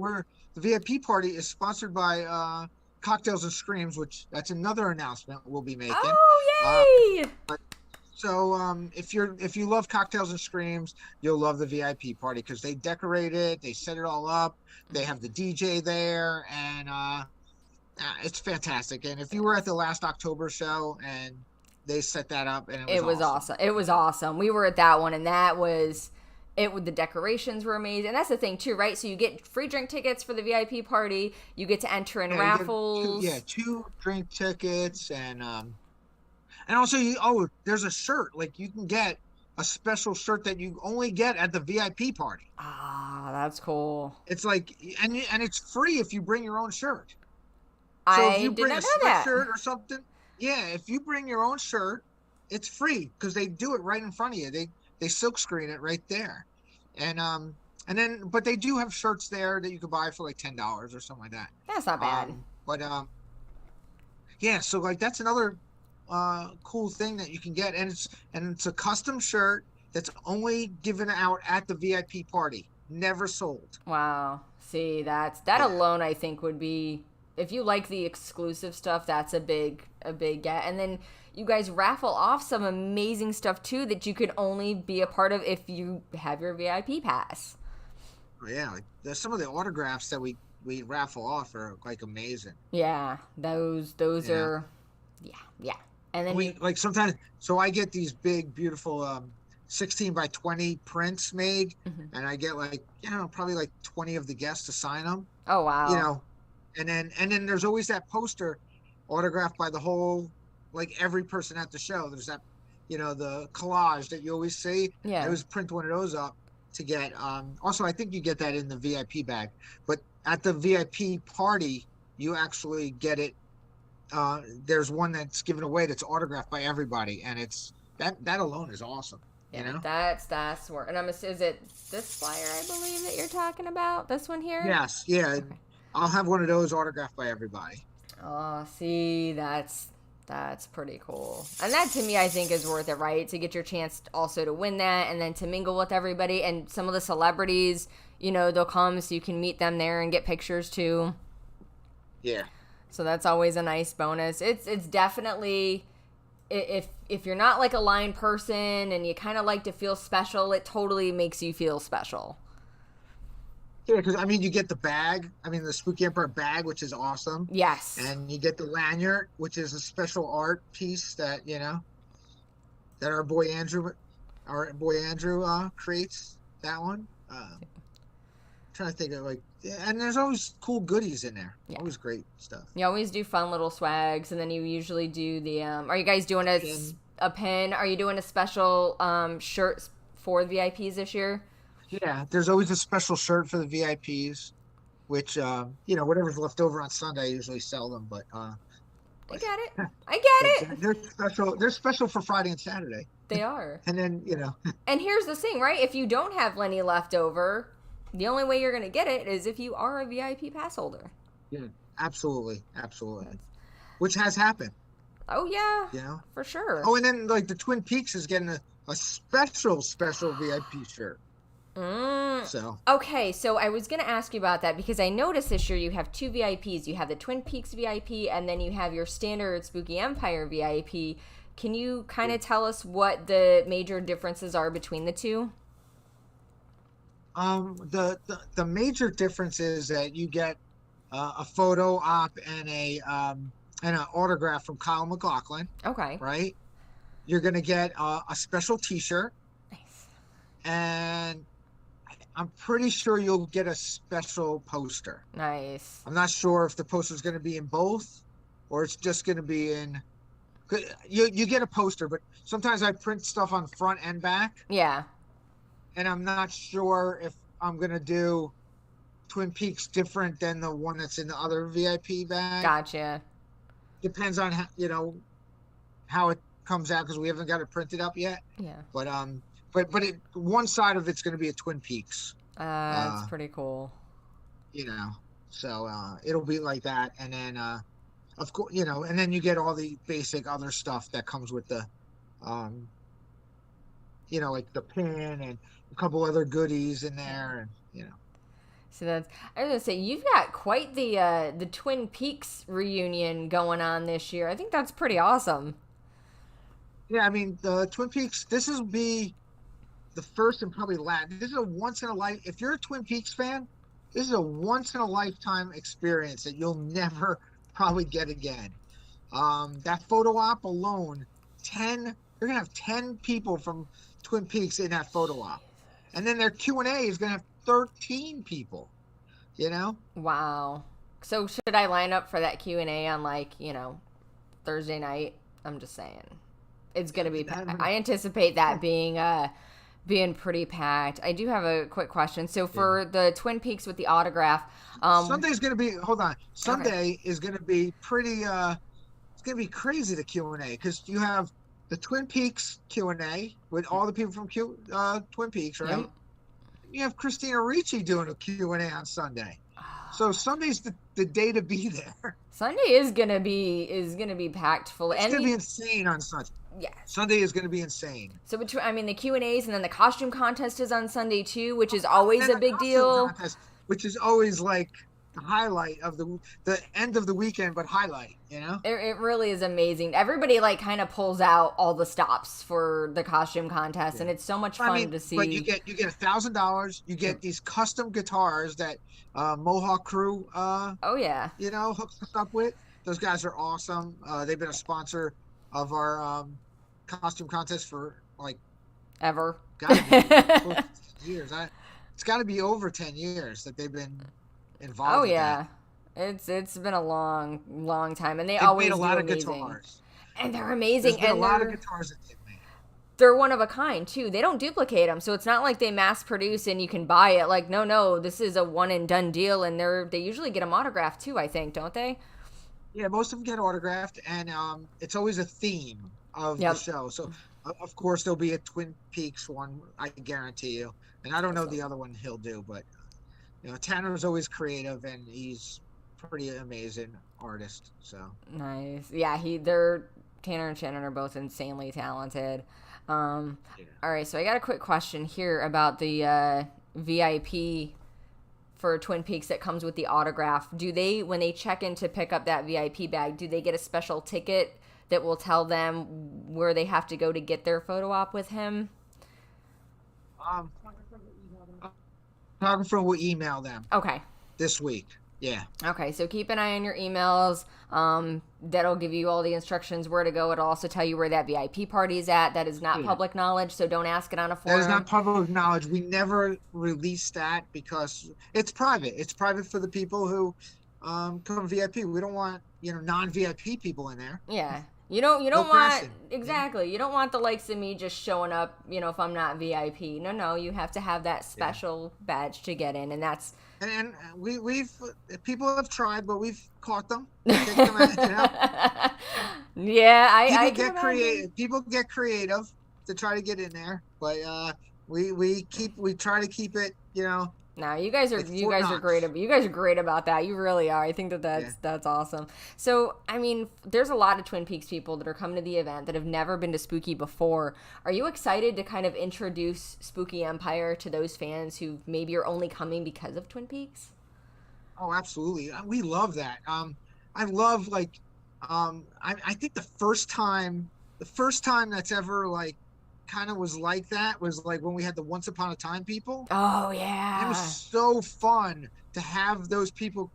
the VIP party is sponsored by Cocktails and Screams, which that's another announcement we'll be making. Uh, Oh, yay! so if you love Cocktails and Screams, you'll love the VIP party because they decorate it, they set it all up, they have the DJ there, and it's fantastic. And if you were at the last October show and they set that up, and it was It was awesome. awesome. It was awesome. We were at that one, and that was it. The decorations were amazing, and that's the thing too, right? So you get free drink tickets for the VIP party. You get to enter in Yeah, you get raffles. two drink tickets, and also there's a shirt like you can get a special shirt that you only get at the VIP party. Ah, that's cool. It's like and it's free if you bring your own shirt. So if I you did bring a not know that. sweatshirt or something, yeah, if you bring your own shirt, it's free because they do it right in front of you. They silk screen it right there, and then but they do have shirts there that you could buy for like $10 or something like that. That's not bad. But yeah, so like that's another cool thing that you can get, and it's a custom shirt that's only given out at the VIP party, never sold. Wow. See, that Yeah. alone I think would be, if you like the exclusive stuff, that's a big get. And then you guys raffle off some amazing stuff too that you could only be a part of if you have your VIP pass. Yeah, like there's some of the autographs that we raffle off are like amazing. Yeah, those You know, are, yeah, yeah. And then we like sometimes. So I get these big, beautiful 16 by 20 prints made, Mhm. and I get like probably like 20 of the guests to sign them. Oh, You wow. know, And then there's always that poster autographed by the whole, like every person at the show. There's that, the collage that you always see. I Yeah. always print one of those up to get. Also, I think you get that in the VIP bag, but at the VIP party, you actually get it. There's one that's given away that's autographed by everybody, and it's that alone is awesome. Yeah, that's where. And is it this flyer, I believe, that you're talking about? This one here? Yes, yeah. Okay. I'll have one of those autographed by everybody. Oh, see, that's pretty cool. And that to me I think is worth it, right? To get your chance also to win that and then to mingle with everybody and some of the celebrities, they'll come so you can meet them there and get pictures too. Yeah. So that's always a nice bonus. It's definitely, if you're not like a line person and you kind of like to feel special, it totally makes you feel special. Yeah, because you get the bag. The Spooky Empire bag, which is awesome. Yes. And you get the lanyard, which is a special art piece that that our boy Andrew creates. That one. Trying to think of and there's always cool goodies in there. Yeah. Always great stuff. You always do fun little swags, and then you usually do the. Are you guys doing a pin? Are you doing a special shirt for the VIPs this year? Yeah, there's always a special shirt for the VIPs, which whatever's left over on Sunday, I usually sell them. But I get it. I get it. They're special. They're special for Friday and Saturday. They are. And then And here's the thing, right? If you don't have any left over, the only way you're going to get it is if you are a VIP pass holder. Yeah, absolutely, which has happened. Oh yeah, for sure. Oh, and then the Twin Peaks is getting a special VIP shirt. So okay, so I was going to ask you about that because I noticed this year you have two VIPs. You have the Twin Peaks VIP and then you have your standard Spooky Empire VIP. Can you kind of tell us what the major differences are between the two? The major difference is that you get a photo op and an autograph from Kyle MacLachlan. Okay. Right. You're gonna get a special T-shirt. Nice. And I'm pretty sure you'll get a special poster. Nice. I'm not sure if the poster is going to be in both or it's just going to be in. You get a poster, but sometimes I print stuff on front and back. Yeah. And I'm not sure if I'm going to do Twin Peaks different than the one that's in the other VIP bag. Gotcha. Depends on how it comes out because we haven't got it printed up yet. Yeah. But one side of it's going to be a Twin Peaks. That's pretty cool. So it'll be like that, and then of course and then you get all the basic other stuff that comes with the, like the pin and a couple other goodies in there, and So I was gonna say you've got quite the Twin Peaks reunion going on this year. I think that's pretty awesome. Yeah, the Twin Peaks. This will be the first and probably last. This is a once in a life. If you're a Twin Peaks fan, this is a once in a lifetime experience that you'll never probably get again. That photo op alone, you're gonna have 10 people from Twin Peaks in that photo op, and then their Q&A is gonna have 13 people. Wow. So should I line up for that Q&A on Thursday night? I'm just saying, it's gonna be. I anticipate that being pretty packed. I do have a quick question. So for the Twin Peaks with the autograph, Sunday's going to be. Hold on. Sunday is going to be pretty. It's going to be crazy, the Q&A, because you have the Twin Peaks Q&A with all the people from Twin Peaks, right? Yep. You have Christina Ricci doing a Q&A on Sunday. So Sunday's the day to be there. Sunday is gonna be packed full. It's gonna be insane on Sunday. Yeah. Sunday is gonna be insane. So between the Q&As and then the costume contest is on Sunday too, which is always a big deal. Contest, which is always like the highlight of the end of the weekend, but highlight. It really is amazing. Everybody kind of pulls out all the stops for the costume contest, and it's so much fun to see. But you get $1,000. You get these custom guitars that Mohawk Crew. Oh yeah. Hooks us up with. Those guys are awesome. They've been a sponsor of our costume contest for ever. Gotta be years. It's got to be over 10 years that they've been involved. Oh yeah. It's been a long time, and they They've made always a do lot of amazing. guitars. And they're There's amazing, been a and lot of guitars that they've made. they're one of a kind too. They don't duplicate them, so it's not like they mass produce and you can buy it. Like, no, this is a one and done deal, and they usually get them autographed too. I think, don't they? Yeah, most of them get autographed, and it's always a theme of the Yep. show. So, of course, there'll be a Twin Peaks one, I guarantee you. And I don't know the Absolutely. other one he'll do, but Tanner's always creative, and he's pretty amazing artist. So, Nice. Yeah, they're Tanner and Shannon are both insanely talented. Um, yeah. all right, so I got a quick question here about the VIP for Twin Peaks that comes with the autograph. Do they, when they check in to pick up that VIP bag, do they get a special ticket that will tell them where they have to go to get their photo op with him? Um, Photographer will email them Okay. this week. Yeah. Okay, so keep an eye on your emails. That'll give you all the instructions where to go. It'll also tell you where that VIP party is at. That is not Yeah. public knowledge, so don't ask it on a That is forum. not public knowledge. We never release that because it's private. It's private for the people who come VIP. We don't want, non-VIP people in there. Yeah. You don't No want pressing. Yeah. exactly. You don't want the likes of me just showing up, if I'm not VIP. No, you have to have that Yeah. special badge to get in, and that's And we've people have tried, but we've caught them. Kicked them out. yeah, I People can get imagine. creative. People get creative to try to get in there, but we try to keep it, No, you guys are like you Fort guys are great. Knox. You guys are great about that. You really are. I think that Yeah. that's awesome. So, I mean, there's a lot of Twin Peaks people that are coming to the event that have never been to Spooky before. Are you excited to kind of introduce Spooky Empire to those fans who maybe are only coming because of Twin Peaks? Oh, absolutely. We love that. I love I think the first time that's ever like kind of was like that was like when we had the Once Upon a Time people. Oh And it was yeah, so fun to have those people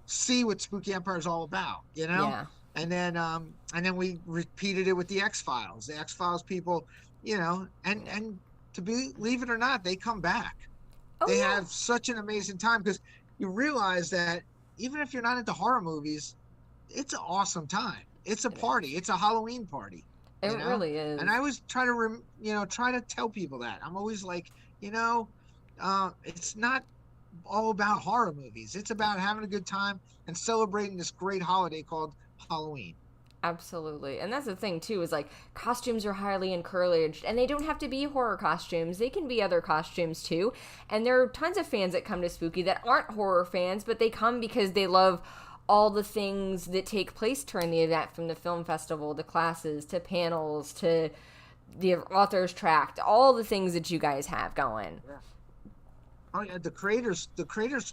see what Spooky Empire is all about. yeah. And then we repeated it with the X-Files. The X-Files people, and believe it or not, they come back. Oh They yeah. have such an amazing time because you realize that even if you're not into horror movies, it's an awesome time. It's a It party. is. It's a Halloween party, It you know? really And is. I always try to tell people that. I'm always like, it's not all about horror movies. It's about having a good time and celebrating this great holiday called Halloween. Absolutely. And that's the thing too, is like costumes are highly encouraged, and they don't have to be horror costumes. They can be other costumes too. And there are tons of fans that come to Spooky that aren't horror fans, but they come because they love all the things that take place during the event, from the film festival to classes to panels to the author's tract, all the things that you guys have going. Yeah. Oh yeah, the creators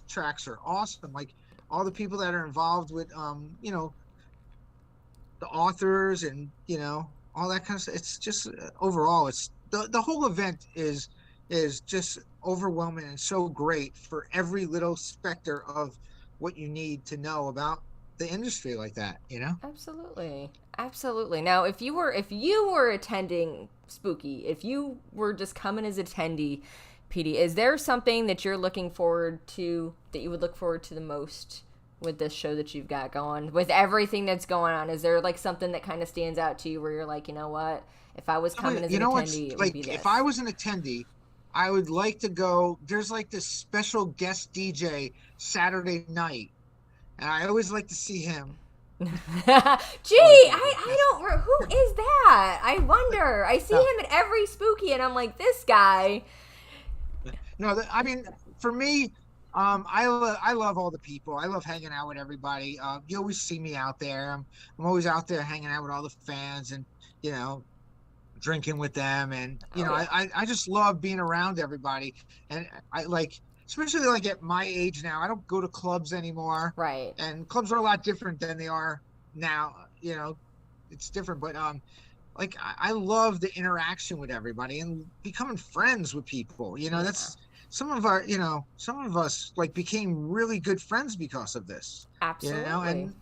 tracks are awesome. Like all the people that are involved with the authors and all that kind of stuff. It's just overall, it's the whole event is just overwhelming and so great for every little specter of what you need to know about the industry like that. Absolutely. Absolutely. Now, if you were attending Spooky, if you were just coming as attendee, PD, is there something that you're looking forward to, that you would look forward to the most with this show that you've got going? With everything that's going on, is there like something that kind of stands out to you where you're like, you know what? If I was coming as an What's attendee, it would like be this. if I was an attendee, I would like to go. There's like this special guest DJ Saturday night, and I always like to see him. Gee, Always like it. I don't. Who is that? I wonder. I see No, him at every Spooky, and I'm like, this guy. no, I mean, for me, I love all the people. I love hanging out with everybody. You always see me out there. I'm always out there hanging out with all the fans and you know drinking with them, and Oh yeah. I just love being around everybody. And I like, especially like at my age now, I don't go to clubs anymore, Right. and clubs are a lot different than they are now. It's different, but like I love the interaction with everybody and becoming friends with people. Yeah. That's some of us like became really good friends because of this. Absolutely. And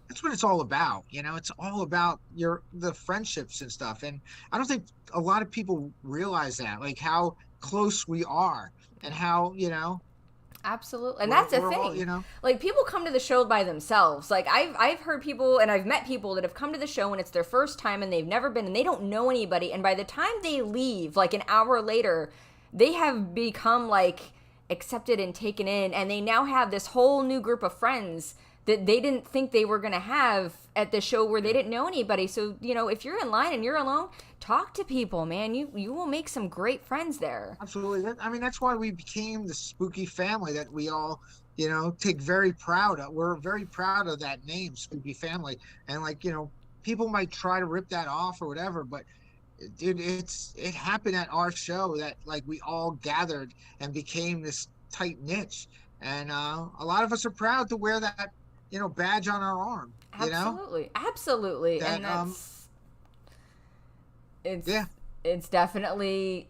that's what it's all about. It's all about the friendships and stuff. And I don't think a lot of people realize that, like how close we are and how Absolutely. And that's the We're all, thing. Like, people come to the show by themselves. Like, I've heard people, and I've met people that have come to the show and it's their first time and they've never been and they don't know anybody. And by the time they leave, like an hour later, they have become like accepted and taken in, and they now have this whole new group of friends that they didn't think they were going to have at the show where they didn't know anybody. So, if you're in line and you're alone, talk to people, man. You will make some great friends there. Absolutely. I mean, that's why we became the spooky family that we all, take very proud of. We're very proud of that name, Spooky Family. And like, people might try to rip that off or whatever, but dude, it happened at our show that like we all gathered and became this tight niche. And a lot of us are proud to wear that, badge on our arm. Absolutely. That, and it's definitely,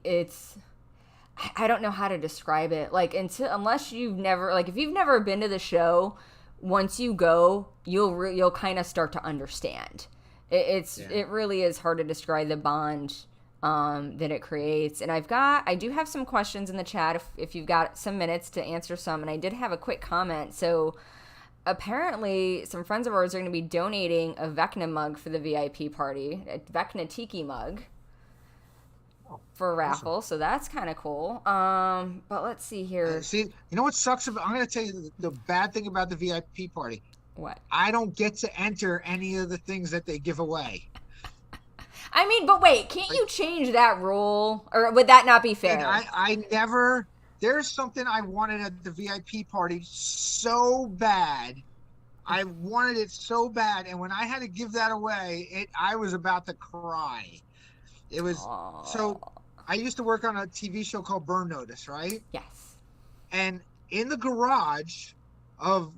I don't know how to describe it. Like, unless you've never, like, if you've never been to the show, once you go, you'll kind of start to understand. It really is hard to describe the bond that it creates. And I do have some questions in the chat if you've got some minutes to answer some. And I did have a quick comment. So apparently some friends of ours are going to be donating a Vecna mug for the VIP party, a Vecna Tiki mug for a raffle. Awesome. So that's kind of cool. But let's see here. You know what sucks about, I'm going to tell you the bad thing about the VIP party. What? I don't get to enter any of the things that they give away. I mean, but wait, can't you change that rule? Or would that not be fair? I never, there's something I wanted at the VIP party so bad. I wanted it so bad. And when I had to give that away, I was about to cry. It was, so I used to work on a TV show called Burn Notice, right? Yes. And in the garage of,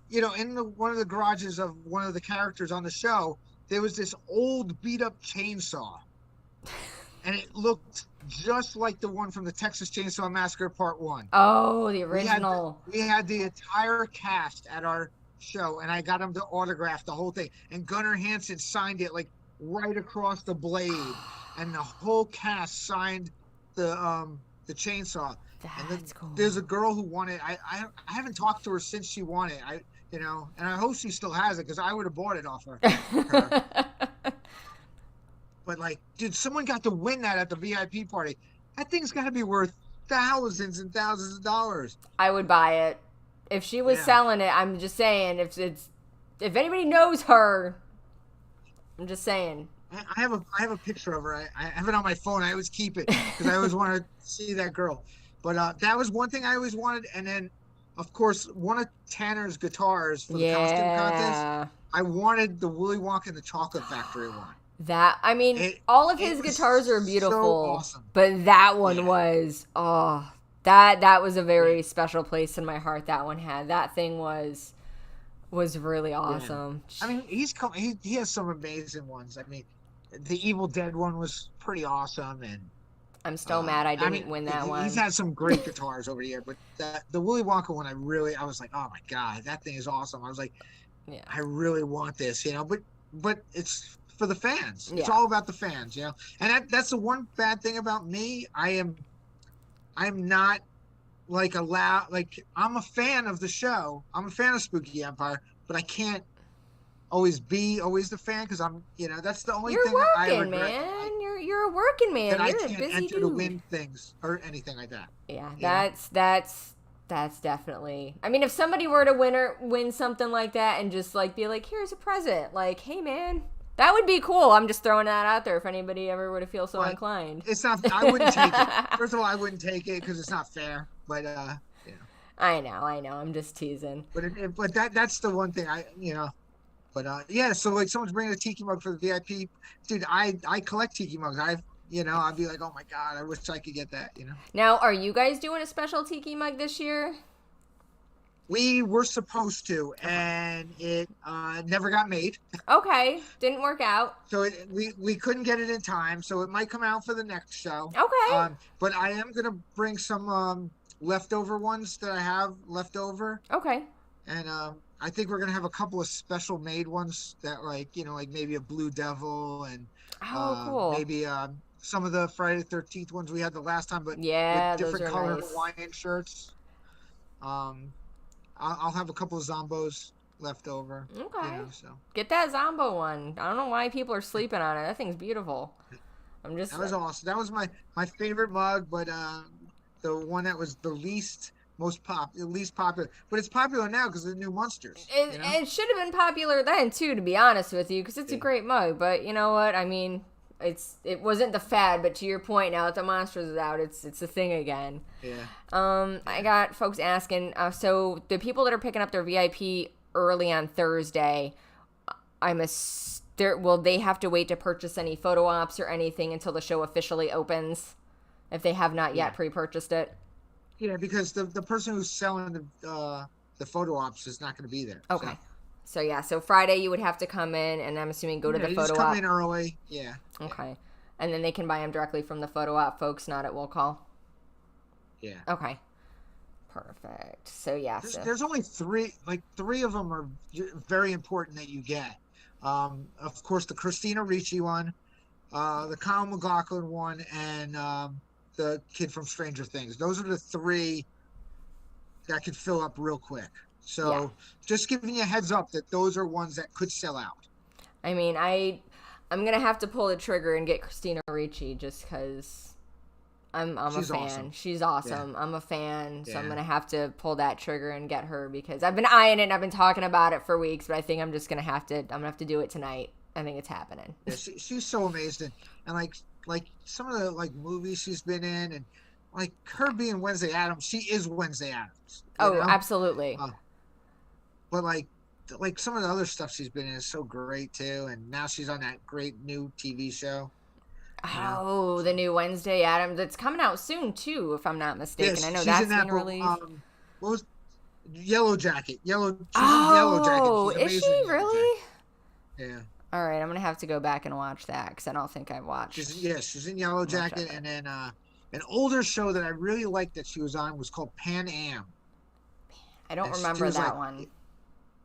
in one of the garages of one of the characters on the show, there was this old beat up chainsaw. And it looked just like the one from the Texas Chainsaw Massacre Part 1. Oh, the original. We had the entire cast at our show, and I got them to autograph the whole thing. And Gunnar Hansen signed it like right across the blade. And the whole cast signed the chainsaw. That's cool. There's a girl who won it. I haven't talked to her since she won it. And I hope she still has it because I would have bought it off her. But like, dude, someone got to win that at the VIP party. That thing's got to be worth thousands and thousands of dollars. I would buy it if she was selling it. I'm just saying, if anybody knows her, I'm just saying. I have a picture of her. I have it on my phone. I always keep it because I always want to see that girl. But that was one thing I always wanted. And then, of course, one of Tanner's guitars for the costume contest, I wanted the Willy Wonka and the Chocolate Factory one. All of his guitars are beautiful, so awesome. But that one was, that was a very special place in my heart. That one had. That thing was really awesome. Yeah. I mean, he has some amazing ones. I mean, the Evil Dead one was pretty awesome, and I'm still mad I didn't win that one. He's had some great guitars over the year, but the Willy Wonka one, I was like, oh my god, that thing is awesome. I was like, I really want this, but it's for the fans. It's all about the fans, And that's the one bad thing about me. I'm not like I'm a fan of the show. I'm a fan of Spooky Empire, but I can't always be the fan because I'm, that's the only thing I regret. Man. You're a working man. That You're I can't a busy enter dude. to win things or anything like that. Yeah, that's definitely. I mean, if somebody were to win something like that and just like be like, here's a present, like, hey man, that would be cool. I'm just throwing that out there if anybody ever were to feel so inclined. It's not. I wouldn't take it. First of all, I wouldn't take it because it's not fair. But I know. I'm just teasing. But that's the one thing But so like someone's bringing a tiki mug for the VIP, dude. I collect tiki mugs. I'd be like, oh my god, I wish I could get that. Now, are you guys doing a special tiki mug this year? We were supposed to, and it never got made. Okay, didn't work out. So we couldn't get it in time. So it might come out for the next show. Okay. But I am gonna bring some leftover ones that I have left over. Okay. And I think we're gonna have a couple of special made ones that like maybe a Blue Devil and cool. Maybe some of the Friday the 13th ones we had the last time, but with different color nice. Hawaiian shirts. Um, I'll have a couple of zombos left over. Okay. So Get that Zombo one. I don't know why people are sleeping on it. That thing's beautiful. I'm that just was awesome. That was my favorite mug, but the one that was the least popular. But it's popular now because of the new monsters. it should have been popular then too, to be honest with you, because it's a Yeah. great mug. But you know what? I mean, it wasn't the fad, but to your point, now that the monsters is out, it's a thing again. Yeah. I got folks asking. So the people that are picking up their VIP early on Thursday, will they have to wait to purchase any photo ops or anything until the show officially opens, if they have not yet Yeah. pre-purchased it? Yeah, because the person who's selling the photo ops is not going to be there. Okay. So yeah, so Friday you would have to come in, and I'm assuming go to the You just photo come op. in early. Yeah. Okay. And then they can buy them directly from the photo op folks, not at will call. Yeah. Okay. Perfect. So yeah. There's only three. Like three of them are very important that you get. Of course, the Christina Ricci one, the Kyle MacLachlan one, and the kid from Stranger Things. Those are the three that could fill up real quick. So just giving you a heads up that those are ones that could sell out. I mean, I'm gonna have to pull the trigger and get Christina Ricci just because I'm She's a fan. awesome. She's awesome. I'm a fan, so I'm Yeah. gonna have to pull that trigger and get her because I've been eyeing it and I've been talking about it for weeks, but I think I'm gonna have to do it tonight. I think it's happening. Yeah, she's so amazing, and like some of the like movies she's been in, and like her being Wednesday Addams, she is Wednesday Addams. Oh, absolutely. But like some of the other stuff she's been in is so great too, and now she's on that great new TV show. Oh, the new Wednesday Addams that's coming out soon too, if I'm not mistaken. I know she's that's in that. being released. What was Yellow Jacket? She's in Yellow Oh, Jacket. She's is she amazing in Yellow really? Jacket. Yeah. All right, I'm gonna have to go back and watch that because I don't think I've watched. She's in Yellow Jacket, and then an older show that I really liked that she was on was called Pan Am. I don't And she remember was that like- one.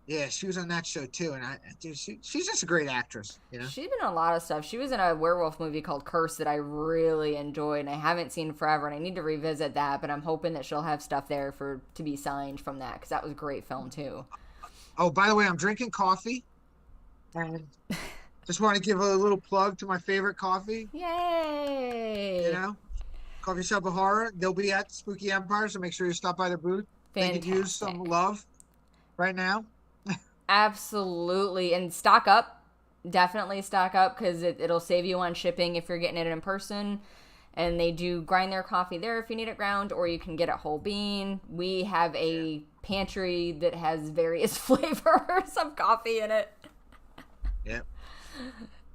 Yeah, she was on that show too, and she's just a great actress. She's been in a lot of stuff. She was in a werewolf movie called Curse that I really enjoyed, and I haven't seen forever, and I need to revisit that. But I'm hoping that she'll have stuff there to be signed from that because that was a great film too. Oh, by the way, I'm drinking coffee, and just want to give a little plug to my favorite coffee. Yay! Coffee Shop of Horror. They'll be at Spooky Empire, so make sure you stop by their booth. They could use some love right now. Absolutely, and stock up. Definitely stock up because it'll save you on shipping if you're getting it in person. And they do grind their coffee there if you need it ground, or you can get it whole bean. We have a pantry that has various flavors of coffee in it. Yep.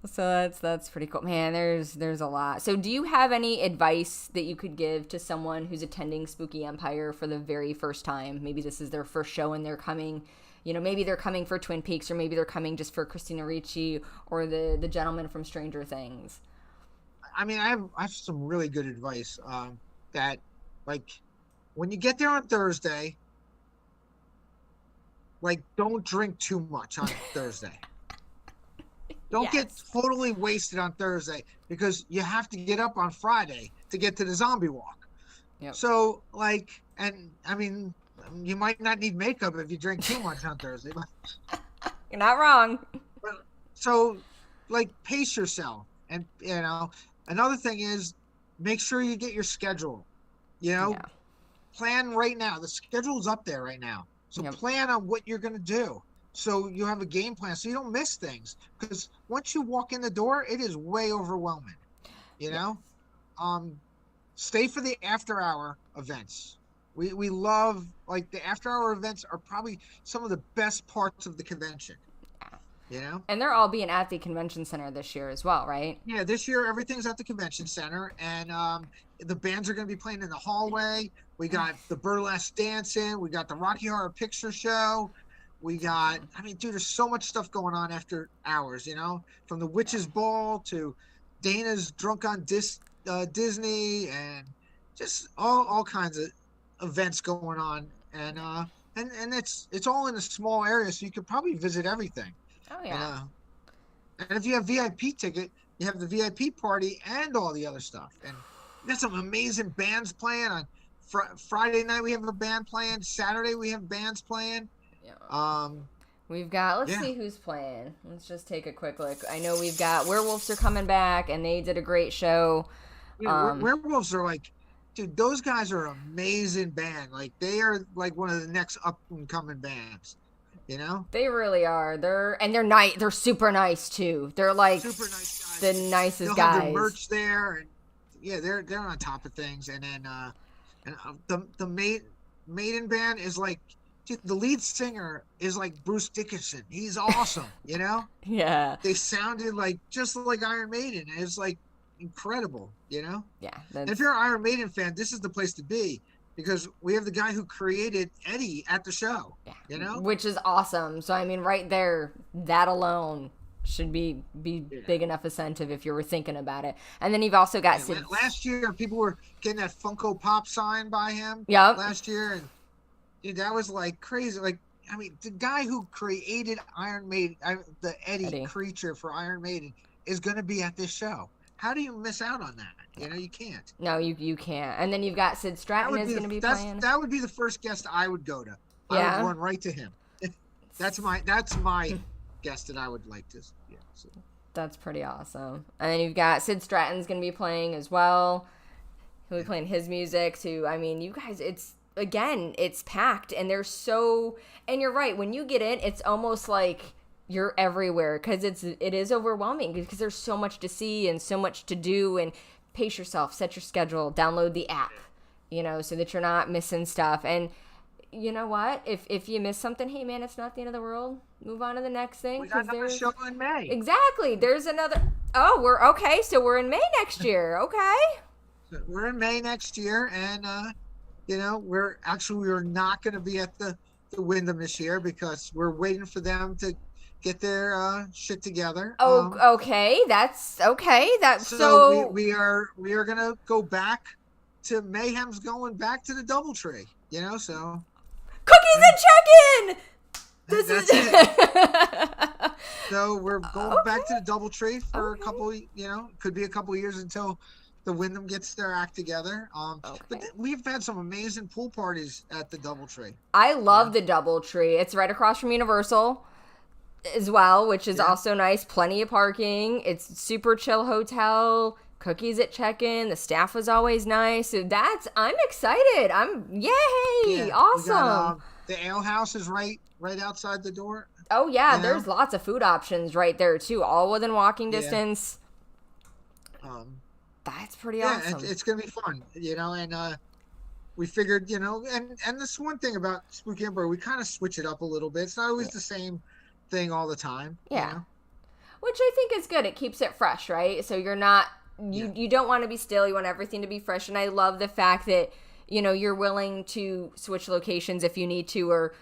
So that's pretty cool, man. There's a lot. So do you have any advice that you could give to someone who's attending Spooky Empire for the very first time? Maybe this is their first show and they're coming. Maybe they're coming for Twin Peaks, or maybe they're coming just for Christina Ricci or the gentleman from Stranger Things. I mean, I have some really good advice. That, like, when you get there on Thursday, like, don't drink too much on Thursday. Don't get totally wasted on Thursday because you have to get up on Friday to get to the zombie walk. Yep. So, like, and I mean, you might not need makeup if you drink too much on Thursday. You're not wrong. So, like, pace yourself. And, another thing is make sure you get your schedule. Plan right now. The schedule's up there right now. So plan on what you're going to do. So you have a game plan so you don't miss things. Because once you walk in the door, it is way overwhelming. Stay for the after hour events. We love, like, the after hour events are probably some of the best parts of the convention. And they're all being at the convention center this year as well, right? Yeah, this year everything's at the convention center, and the bands are going to be playing in the hallway. We got the burlesque dancing. We got the Rocky Horror Picture Show. We got, there's so much stuff going on after hours, from the Witch's Ball to Dana's Drunk on Disney, and just all kinds of events going on. And it's all in a small area, so you could probably visit everything. Oh, yeah. And if you have VIP ticket, you have the VIP party and all the other stuff. And you got some amazing bands playing on Friday night we have a band playing. Saturday we have bands playing. Yeah. Um, We've got, let's see who's playing. Let's just take a quick look. I know we've got Werewolves are coming back, and they did a great show. Yeah, Werewolves are like, dude, those guys are an amazing band. Like, they are like one of the next up and coming bands. You know? They really are. They're nice. They're super nice too. They're like super nice guys. The nicest They'll guys. have their merch there, and yeah, they're on top of things. And then the Maiden band is like, dude, the lead singer is like Bruce Dickinson. He's awesome, you know? Yeah. They sounded like just like Iron Maiden. It's like incredible, you know? Yeah. And if you're an Iron Maiden fan, this is the place to be, because we have the guy who created Eddie at the show, you know? Which is awesome. So, I mean, right there, that alone should be big enough incentive if you were thinking about it. And then you've also got last year, people were getting that Funko Pop sign by him. Yep. Last year, and dude, that was like crazy. Like, I mean, the guy who created Iron Maiden, the Eddie creature for Iron Maiden, is going to be at this show. How do you miss out on that? You know, you can't. No, you can't. And then you've got Sid Stratton is going to be playing. That would be the first guest I would go to. Yeah. I would run right to him. That's my guest that I would like to. Yeah. So. That's pretty awesome. And then you've got Sid Stratton's going to be playing as well. He'll be playing his music too. I mean, you guys, it's packed, and they're so. And you're right. When you get in, it's almost like you're everywhere, because it is overwhelming, because there's so much to see and so much to do. And pace yourself, set your schedule, download the app, you know, so that you're not missing stuff. And you know what? If you miss something, hey man, it's not the end of the world. Move on to the next thing. We got another show in May. Exactly. There's another. Oh, we're okay. So we're in May next year. Okay. So we're in May next year, and you know, we're not going to be at the Wyndham this year, because we're waiting for them to get their shit together. Oh, okay. That's okay. So we are gonna go back to Mayhem's going back to the DoubleTree. You know, so cookies and check-in. That's it. So we're going back to the DoubleTree for a couple. You know, could be a couple of years until the Wyndham gets their act together. But we've had some amazing pool parties at the DoubleTree. I love the DoubleTree. It's right across from Universal as well, which is also nice. Plenty of parking. It's super chill hotel. Cookies at check-in. The staff was always nice. So I'm excited. Yay! Awesome. Got, the ale house is right outside the door. Oh yeah, there's lots of food options right there too, all within walking distance. That's pretty awesome. It's gonna be fun, you know. And we figured, you know, and this one thing about Spooky Empire, we kind of switch it up a little bit. It's not always the same thing all the time. Yeah. You know? Which I think is good. It keeps it fresh, right? So you're not you don't want to be still. You want everything to be fresh. And I love the fact that, you know, you're willing to switch locations if you need to, or,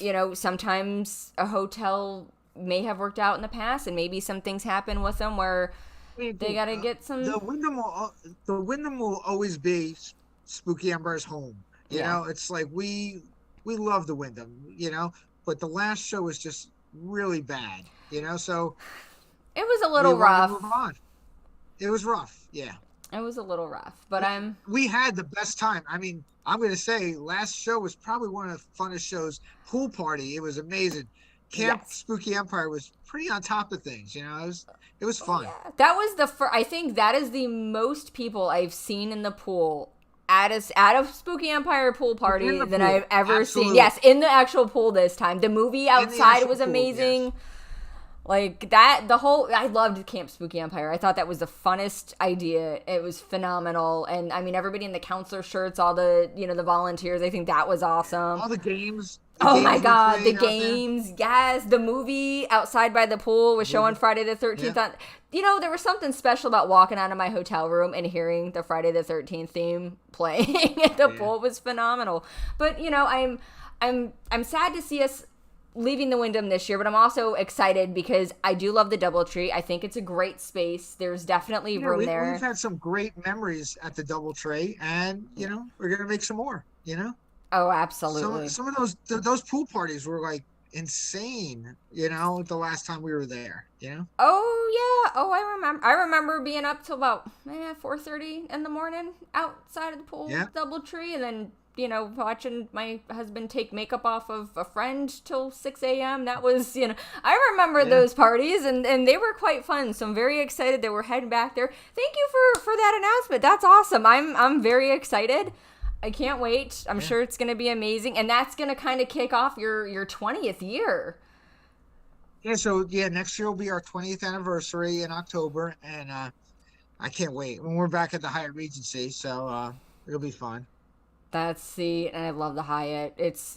you know, sometimes a hotel may have worked out in the past, and maybe some things happen with them where they got to get some. The Wyndham will always be Spooky Empire's home. You know, it's like we love the Wyndham, you know, but the last show was just really bad, you know, so it was a little rough. Move on. It was rough, yeah. It was a little rough, but we had the best time. I mean, I'm going to say last show was probably one of the funnest shows. Pool party, it was amazing. Camp Spooky Empire was pretty on top of things, you know. It was fun. Yeah. That was I think that is the most people I've seen in the pool at a Spooky Empire pool party than I've ever seen. Yes, in the actual pool this time. The movie outside was amazing. Yes. Like that, I loved Camp Spooky Empire. I thought that was the funnest idea. It was phenomenal. And I mean, everybody in the counselor shirts, all the, you know, the volunteers, I think that was awesome. All the games. Oh my God, the games. Yes. The movie outside by the pool was showing Friday the 13th. Yeah. You know, there was something special about walking out of my hotel room and hearing the Friday the 13th theme playing at the pool. It was phenomenal. But, you know, I'm sad to see us leaving the Wyndham this year, but I'm also excited because I do love the DoubleTree. I think it's a great space. There's definitely room there. We've had some great memories at the DoubleTree, and you know, we're gonna make some more. You know. Oh, absolutely. Some of those pool parties were like insane, the last time we were there, Oh yeah. Oh, I remember. I remember being up till about 4:30 in the morning outside of the pool Yeah, with DoubleTree, and then watching my husband take makeup off of a friend till 6 a.m. That was I remember yeah. those parties, and they were quite fun. So I'm very excited that we're heading back there. Thank you for that announcement. That's awesome. I'm very excited. I can't wait. I'm Yeah. sure it's gonna be amazing, and that's gonna kind of kick off your 20th year. Yeah, so yeah, next year will be our 20th anniversary in October, and I can't wait when we're back at the Hyatt Regency. So it'll be fun. That's the and I love the Hyatt. It's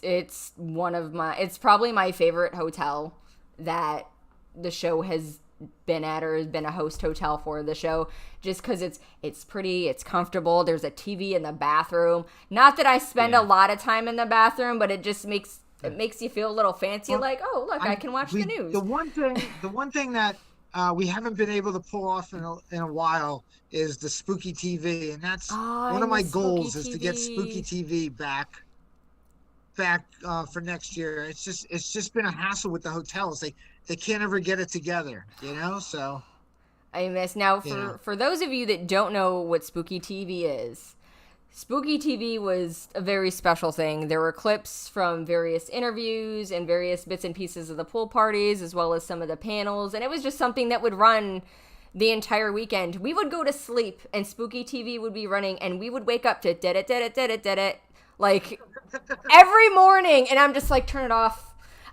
probably my favorite hotel that the show has been at or has been a host hotel for the show, just because it's pretty, it's comfortable. There's a TV in the bathroom. Not that I spend a Yeah. lot of time in the bathroom, but it makes you feel a little fancy, Well, like, oh look, I can watch the news. the one thing that we haven't been able to pull off in a while is the spooky TV, and that's Oh, I one of my miss spooky goals is to get spooky TV. TV back for next year. It's just been a hassle with the hotels. They can't ever get it together, So I miss now you know, for those of you that don't know what spooky TV is. Spooky TV was a very special thing. There were clips from various interviews and various bits and pieces of the pool parties, as well as some of the panels, and it was just something that would run the entire weekend. We would go to sleep, and Spooky TV would be running, and we would wake up to did it, did it, did it, did it, like every morning, and I'm just like, turn it off.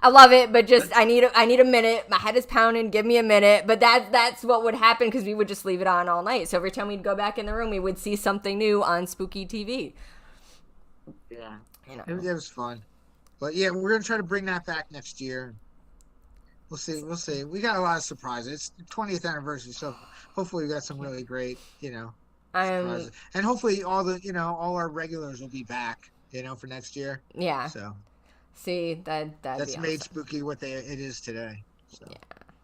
I love it, but just I need a minute. My head is pounding. Give me a minute. But that's what would happen because we would just leave it on all night. So every time we'd go back in the room, we would see something new on Spooky TV. yeah, You know. it was fun. But yeah, we're gonna try to bring that back next year. We'll see. We'll see. We got a lot of surprises. It's the 20th anniversary, so hopefully we got some really great, Um. surprises. And hopefully all our regulars will be back, for next year. Yeah. So See that'd be that's made awesome. spooky what it is today. So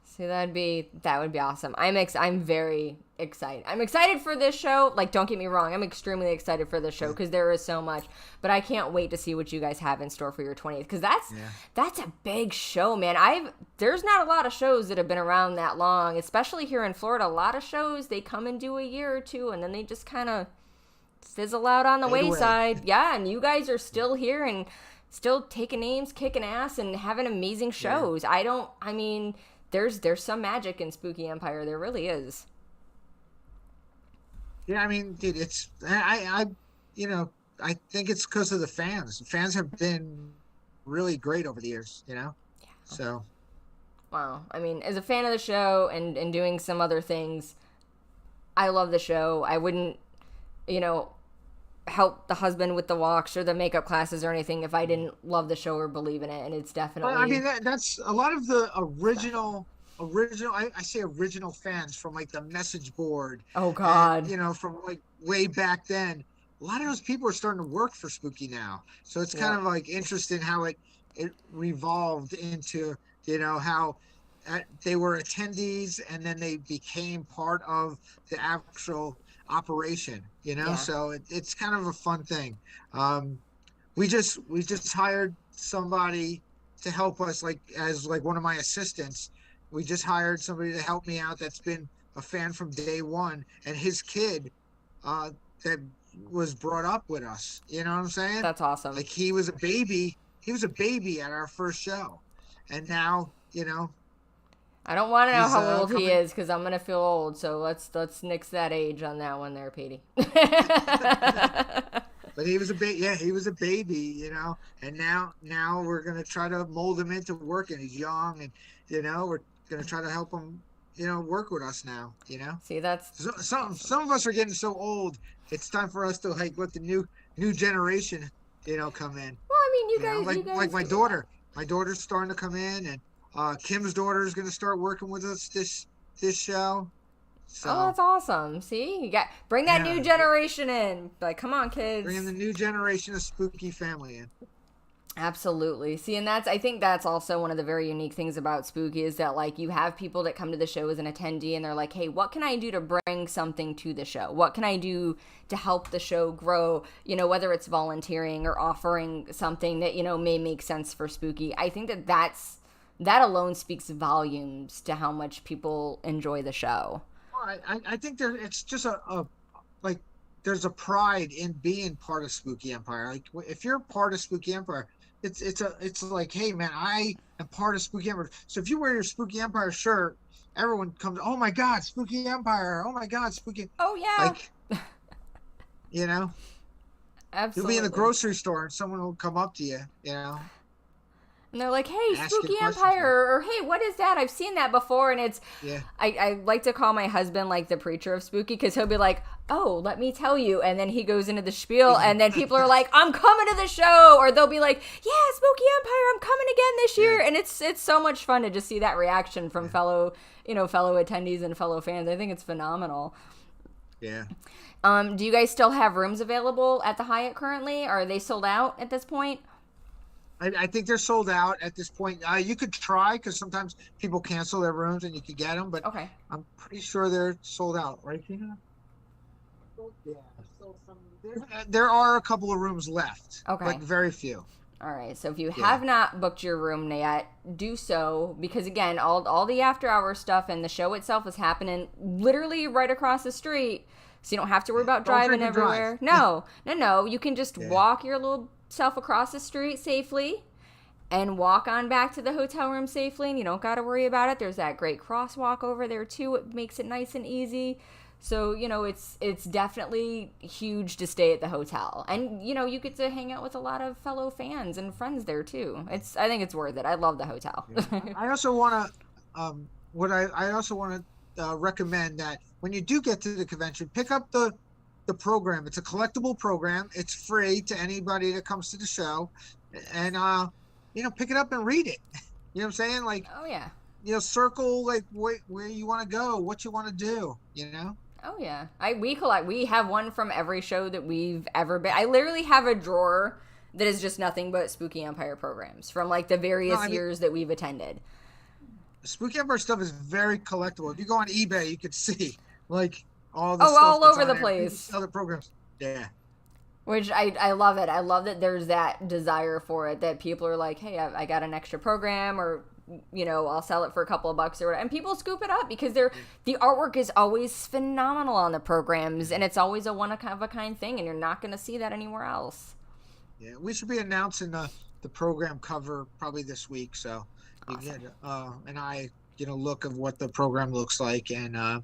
See, that would be awesome. I'm very excited. I'm excited for this show. Like, don't get me wrong, I'm extremely excited for this show yeah, because there is so much. But I can't wait to see what you guys have in store for your 20th because yeah, that's a big show, man. There's not a lot of shows that have been around that long, especially here in Florida. A lot of shows they come and do a year or two, and then they just kind of fizzle out on the fade away. wayside. Yeah, and you guys are still here and still taking names, kicking ass, and having amazing Yeah, shows. I mean, there's some magic in Spooky Empire. There really is. yeah. I mean, dude, you know, I think it's because of the fans. The fans have been really great over the years. So Wow. I mean, as a fan of the show and doing some other things, I love the show. I wouldn't, you know, help the husband with the walks or the makeup classes or anything if I didn't love the show or believe in it. And it's Well, I definitely mean that's a lot of the special. original. I say original fans from like the message board, Oh, and God. from like way back then. A lot of those people are starting to work for Spooky now, so it's kind Yep. of like interesting how it revolved into how they were attendees and then they became part of the actual operation. Yeah. So it's kind of a fun thing. Um, we just hired somebody to help us, like as like one of my assistants. We just hired somebody to help me out that's been a fan from day one, and his kid uh that was brought up with us, you know what I'm saying? That's awesome. Like he was a baby at our first show, and now I don't want to know he's how old he coming. is because I'm gonna feel old. So let's nix that age on that one there, Petey. But he was a baby. Yeah, he was a baby, and now we're gonna try to mold him into working. He's young, and we're gonna try to help him, work with us now. See, that's So, some awesome. some of us are getting so old. It's time for us to like let the new generation, come in. Well, I mean, you Like guys. my daughter. My daughter's starting to come in, and Kim's daughter is gonna start working with us this show. Oh, So that's awesome. See, you got bring that new yeah, generation in. Like, come on, bringing the kids. new generation of spooky family in. Absolutely. See, and I think that's also one of the very unique things about Spooky is that, like, you have people that come to the show as an attendee and they're like, hey, what can I do to bring something to the show? What can I do to help the show grow? You know, whether it's volunteering or offering something that, you know, may make sense for Spooky. I think that alone speaks volumes to how much people enjoy the show. Well, I think it's just like there's a pride in being part of Spooky Empire. Like if you're part of Spooky Empire, it's like, hey man, I am part of Spooky Empire. So if you wear your Spooky Empire shirt, everyone comes, oh my God, Spooky Empire. Oh my God, Spooky. Oh, yeah. Like, you know, you'll Absolutely. be in the grocery store and someone will come up to you, you know, And they're like, hey, ask you Spooky questions. Empire, or hey, what is that? I've seen that before. And it's, Yeah. I like to call my husband like the preacher of Spooky because he'll be like, oh, let me tell you. And then he goes into the spiel, and then people are like, I'm coming to the show. Or they'll be like, yeah, Spooky Empire, I'm coming again this year. Yeah. And it's so much fun to just see that reaction from fellow attendees and fellow fans. I think it's phenomenal. Yeah. Do you guys still have rooms available at the Hyatt currently? Are they sold out at this point? I think they're sold out at this point. You could try because sometimes people cancel their rooms and you could get them, but Okay. I'm pretty sure they're sold out, right, Tina? Yeah. There are a couple of rooms left, Okay. but very few. All right, so if you have not booked your room yet, do so because again, all the after hour stuff and the show itself is happening literally right across the street, so you don't have to worry about Don't driving drink and drive. everywhere. No, you can just walk your little self across the street safely and walk on back to the hotel room safely, and you don't got to worry about it. There's that great crosswalk over there too. It makes it nice and easy. So, you know, it's definitely huge to stay at the hotel. And, you know, you get to hang out with a lot of fellow fans and friends there too. I think it's worth it. I love the hotel. I also want to I also want to recommend that when you do get to the convention, pick up the program. It's a collectible program. It's free to anybody that comes to the show, and you know, pick it up and read it. You know what I'm saying? Like, Oh, yeah. you know, circle like where you want to go, what you want to do. You know? Oh, yeah. We have one from every show that we've ever been. I literally have a drawer that is just nothing but Spooky Empire programs from like the various years that we've attended. Spooky Empire stuff is very collectible. If you go on eBay, you could see like all the Oh, stuff all that's over on the there. place. Other programs. Yeah. Which I love it. I love that there's that desire for it, that people are like, hey, I got an extra program, or, you know, I'll sell it for a couple of bucks or whatever. And people scoop it up because the artwork is always phenomenal on the programs, and it's always a one of a kind thing, and you're not going to see that anywhere else. Yeah. We should be announcing the program cover probably this week. So you Awesome. get an eye, you know, look of what the program looks like. And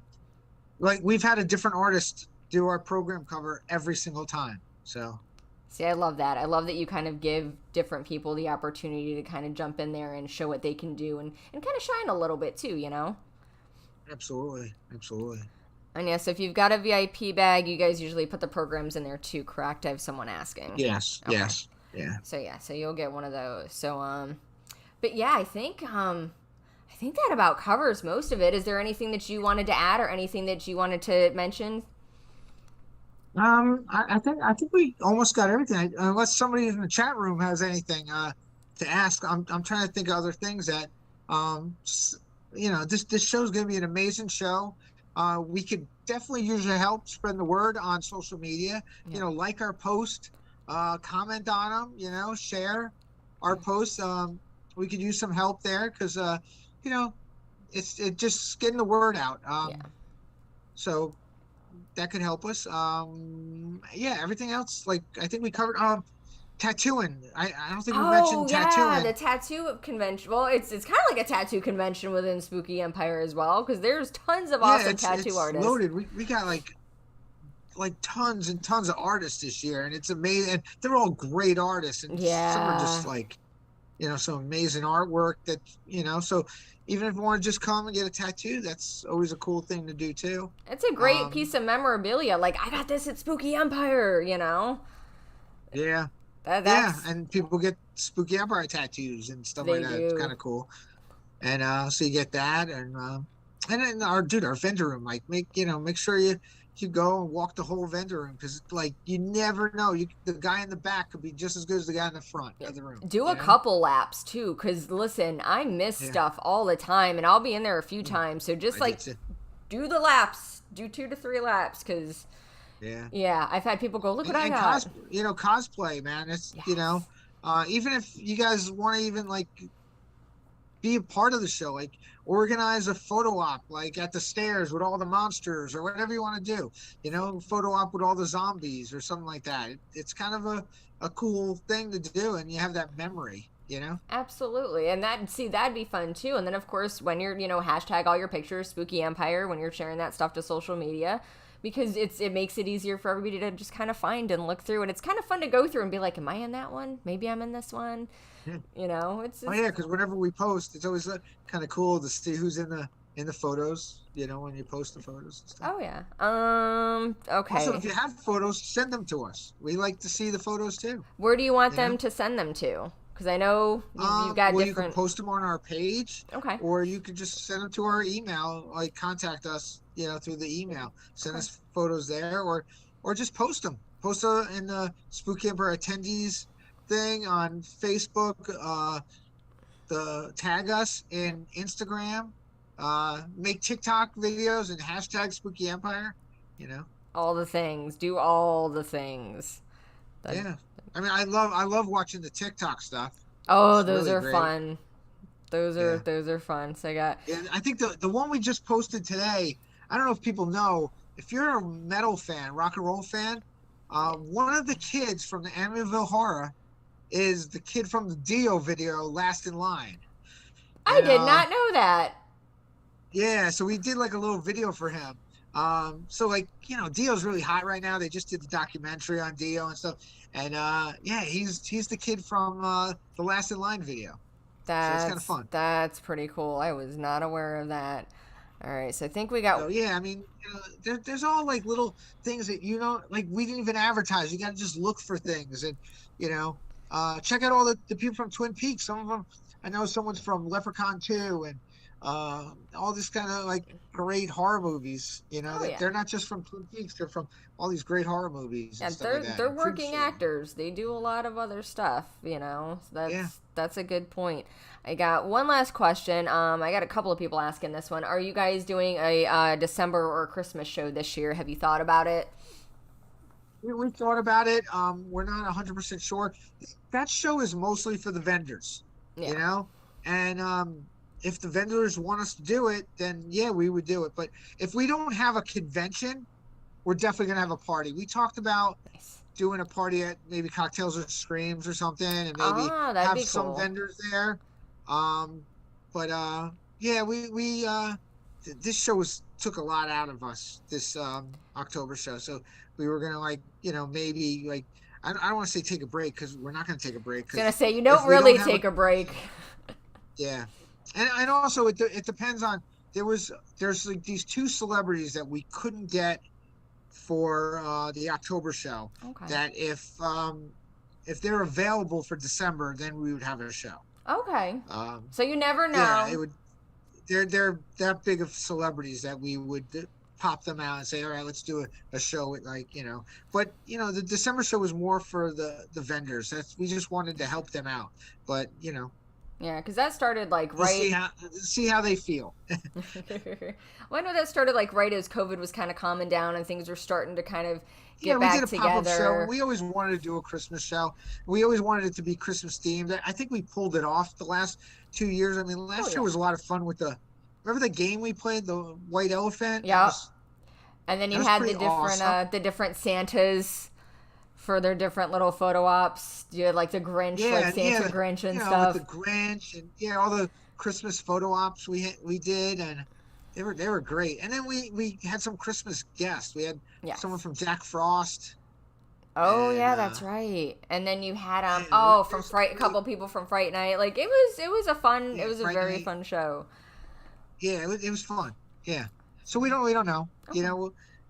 like we've had a different artist do our program cover every single time. So See, I love that. I love that you kind of give different people the opportunity to kind of jump in there and show what they can do, and kind of shine a little bit too, you know? absolutely. Absolutely. And yeah, so if you've got a VIP bag, you guys usually put the programs in there too, correct? I have someone asking. Yes. Okay. Yes. Yeah. So you'll get one of those. So but yeah, I think that about covers most of it. Is there anything that you wanted to add or anything that you wanted to mention? I think we almost got everything. Unless somebody in the chat room has anything to ask, I'm trying to think of other things that you know, this show's going to be an amazing show. We could definitely use your help spreading the word on social media. Yeah. You know, like our post, comment on them. You know, share our posts. We could use some help there because you know, it's just getting the word out. Yeah. So that could help us. Yeah, everything else, like I think we covered. Tattooing. I don't think we mentioned tattooing. Yeah, the tattoo convention. Well, it's kind of like a tattoo convention within Spooky Empire as well, because there's tons of awesome tattoo it's artists. Loaded. We got like tons and tons of artists this year, and it's amazing. And they're all great artists, and some are just like, you know, some amazing artwork that, you know. So even if you want to just come and get a tattoo, that's always a cool thing to do too. It's a great piece of memorabilia. Like, I got this at Spooky Empire, you know. Yeah. That's, and people get Spooky Empire tattoos and stuff like that. do. It's kind of cool. And so you get that, and then our vendor room, like make sure you you go and walk the whole vendor room, because like you never know. The guy in the back could be just as good as the guy in the front of the room. Do You a know? couple laps too, because listen, I miss Yeah, stuff all the time, and I'll be in there a few yeah. times. So just I did like too. do the laps, do 2 to 3 laps, because Yeah. yeah, I've had people go, look what I And got. cosplay, man. Yes. Even if you guys want to even like be a part of the show, like organize a photo op, like at the stairs with all the monsters or whatever you want to do, photo op with all the zombies or something like that. It's kind of a cool thing to do, and you have that memory. Absolutely. And that'd be fun too. And then of course when you're, hashtag all your pictures, Spooky Empire, when you're sharing that stuff to social media, because it makes it easier for everybody to just kind of find and look through. And it's kind of fun to go through and be like, am I in that one? Maybe I'm in this one. Yeah. It's Oh yeah, because whenever we post, it's always kind of cool to see who's in the photos. When you post the photos and stuff. oh yeah. Also, Okay. if you have photos, send them to us. We like to see the photos too. Where do you want You them know. to send them to? Because I know you've got Well, you can different. post them on our page, Okay. or you can just send them to our email. Like contact us, through the email. Send Okay. us photos there, or just post them. Post in the Spooky Emperor attendees thing on Facebook. The tag us in Instagram. Make TikTok videos and hashtag Spooky Empire. You know. All the things. Do all the things. That, Yeah. I mean, I love watching the TikTok stuff. oh, It's those really are great. fun. Those are Yeah. those are fun. So I got. Yeah, I think the one we just posted today, I don't know if people know, if you're a metal fan, rock and roll fan, one of the kids from the Amityville Horror is the kid from the Dio video, Last in Line. I And did not know that. yeah, so we did like a little video for him. So like, Dio's really hot right now. They just did the documentary on Dio and stuff. And yeah, he's the kid from the Last in Line video. So it's kind of fun. That's pretty cool. I was not aware of that. All right, so I think we got. So yeah, I mean, there's all like little things that like we didn't even advertise. You got to just look for things, and check out all the people from Twin Peaks. Some of them, I know someone's from Leprechaun 2, and all this kind of like great horror movies. Oh That yeah. they're not just from Twin Peaks; they're from all these great horror movies Yeah, and stuff like that. they're And Creep working Show. actors. They do a lot of other stuff, So Yeah. that's a good point. I got one last question. I got a couple of people asking this one. Are you guys doing a December or Christmas show this year? Have you thought about it? We thought about it. We're not 100% sure. That show is mostly for the vendors, Yeah. and if the vendors want us to do it, then yeah, we would do it. But if we don't have a convention, we're definitely gonna have a party. We talked about Nice. doing a party at maybe Cocktails or Screams or something, and maybe Ah, that'd have be some cool. vendors there. But yeah, this show took a lot out of us, this October show. So we were gonna maybe like I don't want to say take a break, because we're not gonna take a break. I was gonna say you if don't we don't really have take a break. yeah, and also it depends on there's like these two celebrities that we couldn't get for the October show. Okay. That if they're available for December, then we would have a show. Okay. Um, So you never know. yeah, it would. They're that big of celebrities that we would pop them out and say, all right, let's do a show with But the December show was more for the vendors. We just wanted to help them out. But Yeah, because that started like we'll right. see how they feel. Well, I know that started like right as COVID was kind of calming down and things were starting to kind of Yeah, get we back did a pop-up show. together. We always wanted to do a Christmas show. We always wanted it to be Christmas themed. I think we pulled it off the last 2 years. I mean, last year yeah. was a lot of fun with remember the game we played, the White Elephant? Yeah. And then that you was had the pretty different awesome. the different Santas for their different little photo ops. You had like the Grinch, like Santa Grinch and stuff. With the Grinch and all the Christmas photo ops we did, and they were great. And then we had some Christmas guests. We had Yes. someone from Jack Frost. Oh and, yeah, that's right. And then you had yeah, from it was Fright, a great. couple people from Fright Night. Like it was a fun, Yeah, it was a Fright very Night. fun show. Yeah, it was fun. Yeah. So we don't know. Okay.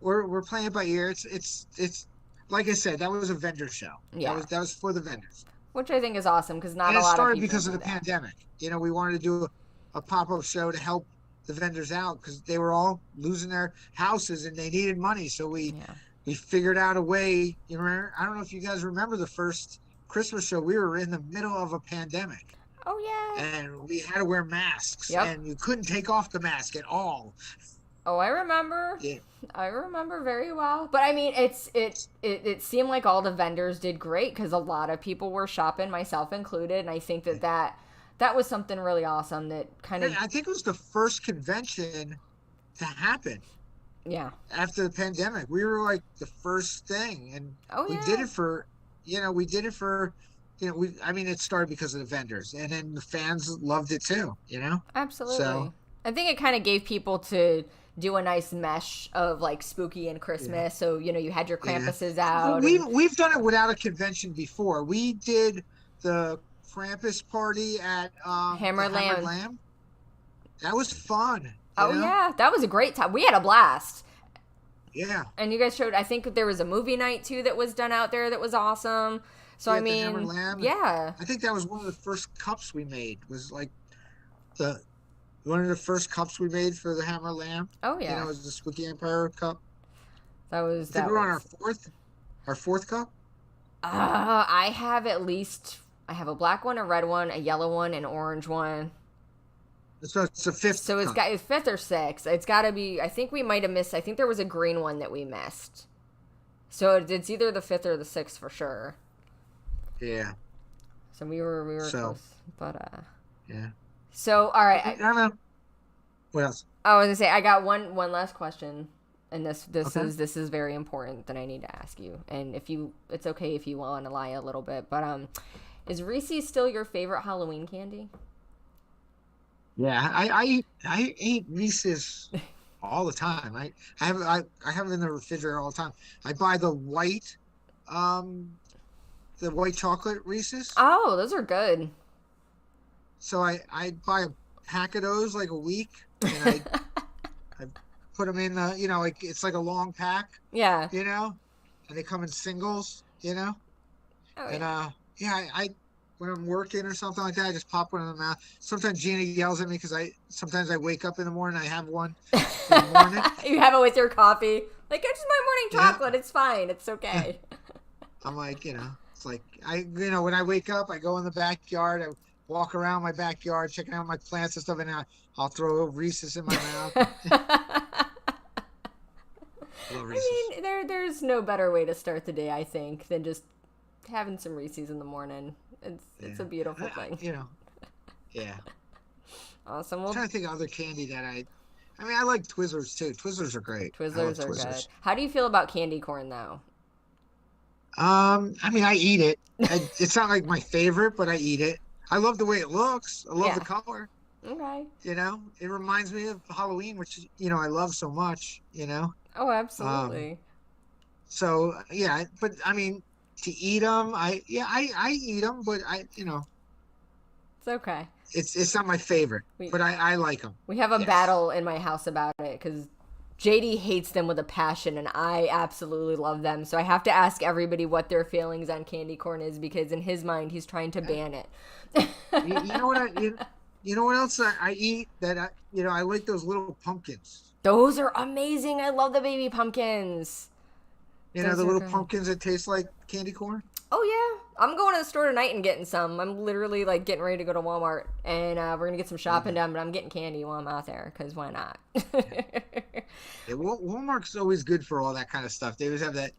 We're playing it by ear. It's like I said, that was a vendor show. Yeah. That was for the vendors. Which I think is awesome because not And a it lot of started people because of do the that. pandemic. We wanted to do a pop-up show to help the vendors out because they were all losing their houses and they needed money. So Yeah. we figured out a way. You remember? I don't know if you guys remember the first Christmas show. We were in the middle of a pandemic, Oh yeah. and we had to wear masks, Yep. and you couldn't take off the mask at all. Oh, I remember. Yeah. I remember very well. But I mean, it seemed like all the vendors did great because a lot of people were shopping, myself included, and I think that was something really awesome that kind of. I think it was the first convention to happen. Yeah. After the pandemic, we were like the first thing, and Oh we yeah. did it for, I mean, it started because of the vendors, and then the fans loved it too, Absolutely. So I think it kind of gave people to do a nice mesh of like spooky and Christmas. yeah, So you had your yeah. Krampuses Well, out. we've done it without a convention before. We did the Krampus party at Hammered the Hammered Lamb. Lamb. That was fun. Oh yeah, that was a great time. We had a blast. Yeah. And you guys showed. I think there was a movie night too that was done out there that was awesome. So Yeah, I the Hammered mean, Lamb. yeah. I think that was one of the first cups we made. Was like the one of the first cups we made for the Hammer Lamb. Oh yeah. It was the Spooky Empire cup. That was. I think we're on our fourth cup. I have at least. I have a black one, a red one, a yellow one, an orange one. So it's the fifth. So it's cup. got fifth or sixth. It's got to be. I think we might have missed. I think there was a green one that we missed. So it's either the fifth or the sixth for sure. Yeah. So we were close, but yeah. So all right. I don't know. What else? I was gonna say I got one last question, and this Okay. is very important that I need to ask you. And it's okay if you want to lie a little bit, but is Reese's still your favorite Halloween candy? Yeah, I eat Reese's all the time. I have it in the refrigerator all the time. I buy the white chocolate Reese's. Oh, those are good. So I buy a pack of those like a week, and I put them in like it's like a long pack, Yeah. and they come in singles, Oh, and yeah. I when I'm working or something like that, I just pop one in the mouth. Sometimes Gina yells at me because sometimes I wake up in the morning, I have one in the morning. You have it with your coffee. Like, it's just my morning Yeah. chocolate. It's fine. It's okay. I'm like, it's like when I wake up, I go in the backyard, I walk around my backyard, checking out my plants and stuff, and I'll throw Reese's in my mouth. Little Reese's. I mean, there's no better way to start the day, I think, than just having some Reese's in the morning. It's a beautiful thing. Yeah. Awesome. I'm Well, trying to think of other candy that I like Twizzlers too. Twizzlers are great. I love Twizzlers are good. How do you feel about candy corn, though? I eat it. It's not like my favorite, but I eat it. I love the way it looks. I love the color. Okay. It reminds me of Halloween, which I love so much. Oh, absolutely. So yeah, but I mean, to eat them, I eat them, but It's okay. it's not my favorite, but I like them. We have a Yes. battle in my house about it because JD hates them with a passion, and I absolutely love them. So I have to ask everybody what their feelings on candy corn is because in his mind, he's trying to ban it. You know what else I eat that I like those little pumpkins. Those are amazing. I love the baby pumpkins. The Those are little good. pumpkins that taste like candy corn. Oh, yeah. I'm going to the store tonight and getting some. I'm literally, getting ready to go to Walmart, and we're going to get some shopping done, but I'm getting candy while I'm out there, because why not? Yeah, Walmart's always good for all that kind of stuff. They always have that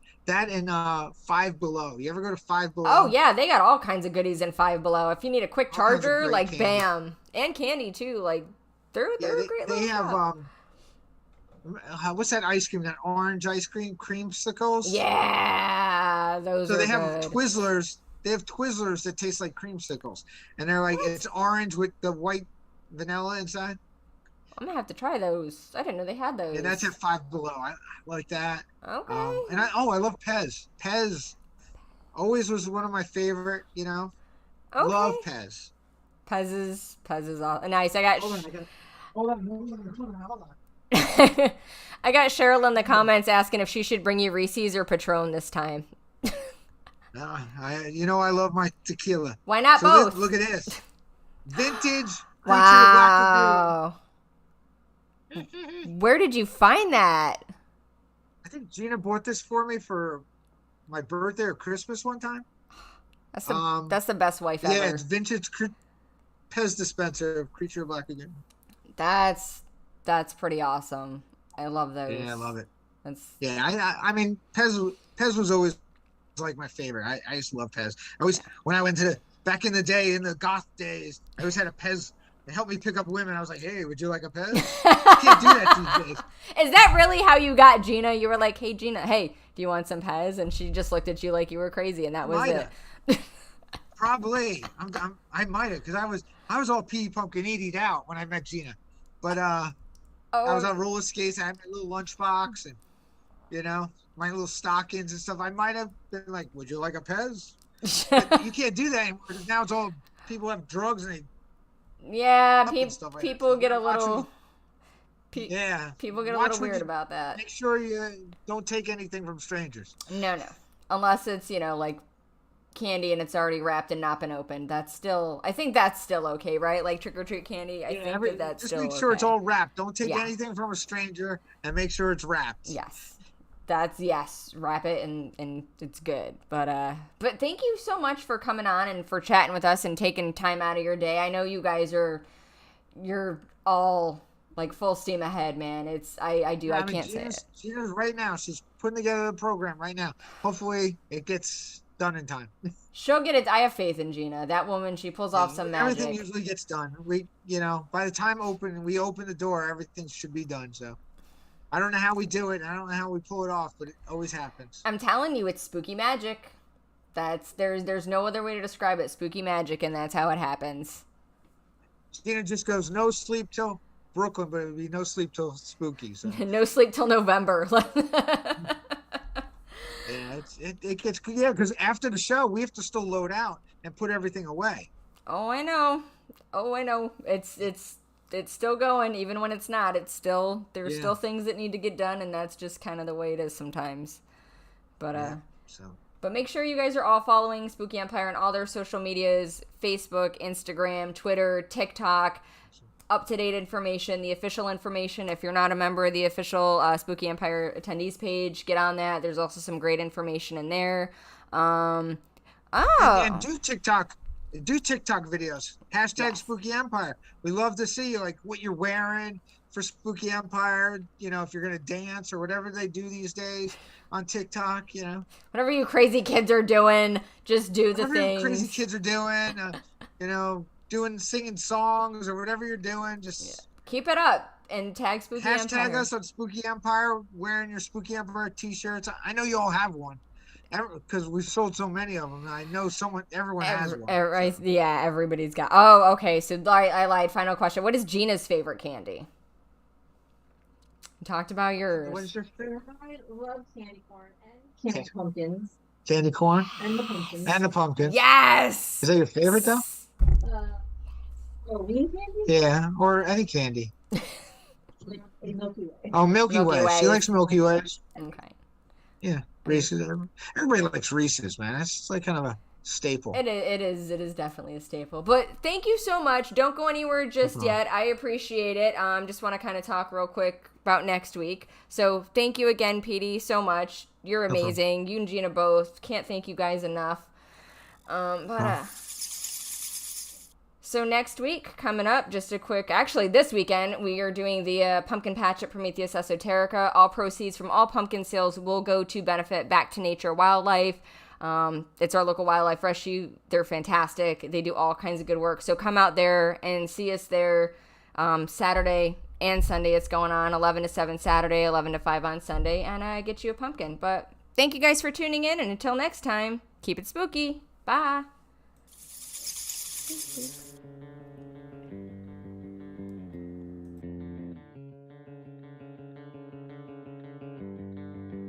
and Five Below. You ever go to Five Below? Oh, yeah. They got all kinds of goodies in Five Below. If you need a quick All kinds of charger, great candy. bam. And candy, too. They're a great they little have shop. what's that ice cream? That orange ice cream, creamsicles. Yeah, those So are they have good. Twizzlers. They have Twizzlers that taste like creamsicles, and they're like it's orange with the white vanilla inside. I'm going to have to try those. I didn't know they had those. Yeah, that's at Five Below. I like that. Okay. And I love Pez. Pez always was one of my favorite. Okay. Love Pez. Pez is all nice. I got Hold on. I got Cheryl in the comments asking if she should bring you Reese's or Patron this time. I love my tequila. Why not So both? look at this. Vintage Creature of Black Lagoon. Wow. Where did you find that? I think Gina bought this for me for my birthday or Christmas one time. That's the best wife Yeah, ever. it's vintage Pez dispenser, Creature of Black again. That's pretty awesome. I love those. Yeah, I love it. That's Yeah, I mean, Pez was always like my favorite. I used to love Pez. I always, when I went to back in the day, in the goth days, I always had a Pez. It helped me pick up women. I was like, hey, would you like a Pez? You can't do that these days. Is that really how you got Gina? You were like, hey, Gina, hey, do you want some Pez? And she just looked at you like you were crazy, and that was it. Probably. I might have, because I was all pea pumpkin eating out when I met Gina. But I was on roller skates. I had my little lunchbox and, my little stockings and stuff. I might have been like, would you like a Pez? But you can't do that anymore, because now it's all, people have drugs and people get a little... People get a little weird about that. Make sure you don't take anything from strangers. No. Unless it's, like candy and it's already wrapped and not been opened. I think that's still okay, right? Like trick-or-treat candy. I think that's still okay. Just make sure it's all wrapped. Don't take anything from a stranger, and make sure it's wrapped. Yes. Wrap it and it's good. But thank you so much for coming on and for chatting with us and taking time out of your day. I know you guys you're all like full steam ahead, man. I can't say it. Gina's right now. She's putting together the program right now. Hopefully it gets done in time. She'll get it. I have faith in Gina. That woman, she pulls off some magic. Everything usually gets done. By the time we open the door, everything should be done. So I don't know how we do it. I don't know how we pull it off, but it always happens. I'm telling you, it's spooky magic. There's no other way to describe it. Spooky magic, and that's how it happens. Gina just goes, no sleep till Brooklyn, but it'll be no sleep till spooky. So no sleep till November. It gets because after the show we have to still load out and put everything away. Oh, I know. It's still going, even when it's not. There's still things that need to get done, and that's just kind of the way it is sometimes. But But make sure you guys are all following Spooky Empire on all their social medias: Facebook, Instagram, Twitter, TikTok. Up-to-date information, the official information. If you're not a member of the official Spooky Empire attendees page, get on that. There's also some great information in there. And do TikTok videos. # Spooky Empire. We love to see like what you're wearing for Spooky Empire. If you're gonna dance or whatever they do these days on TikTok. Whatever you crazy kids are doing, just do the thing. Crazy kids are doing, singing songs or whatever you're doing, just keep it up and tag Spooky Empire. Hashtag us on Spooky Empire, wearing your Spooky Empire t-shirts. I know you all have one because we've sold so many of them. I know everyone has one. Yeah, everybody's got. Oh, okay. So I lied. Final question: what is Gina's favorite candy? We talked about yours. What is your favorite? I love candy corn and candy pumpkins. Candy corn and the pumpkins. Yes. Is that your favorite though? Bean candy? Yeah, or any candy. Milky Way. Oh, Milky Way. She likes Milky Ways. Okay. Yeah, Reese's. Everybody likes Reese's, man. It's like kind of a staple. It is definitely a staple. But thank you so much. Don't go anywhere just yet. I appreciate it. Just want to kind of talk real quick about next week. So thank you again, Petey, so much. You're amazing. You and Gina both. Can't thank you guys enough. So next week, coming up, this weekend, we are doing the pumpkin patch at Prometheus Esoterica. All proceeds from all pumpkin sales will go to benefit Back to Nature Wildlife. It's our local wildlife rescue. They're fantastic. They do all kinds of good work. So come out there and see us there Saturday and Sunday. It's going on 11 to 7 Saturday, 11 to 5 on Sunday, and get you a pumpkin. But thank you guys for tuning in, and until next time, keep it spooky. Bye.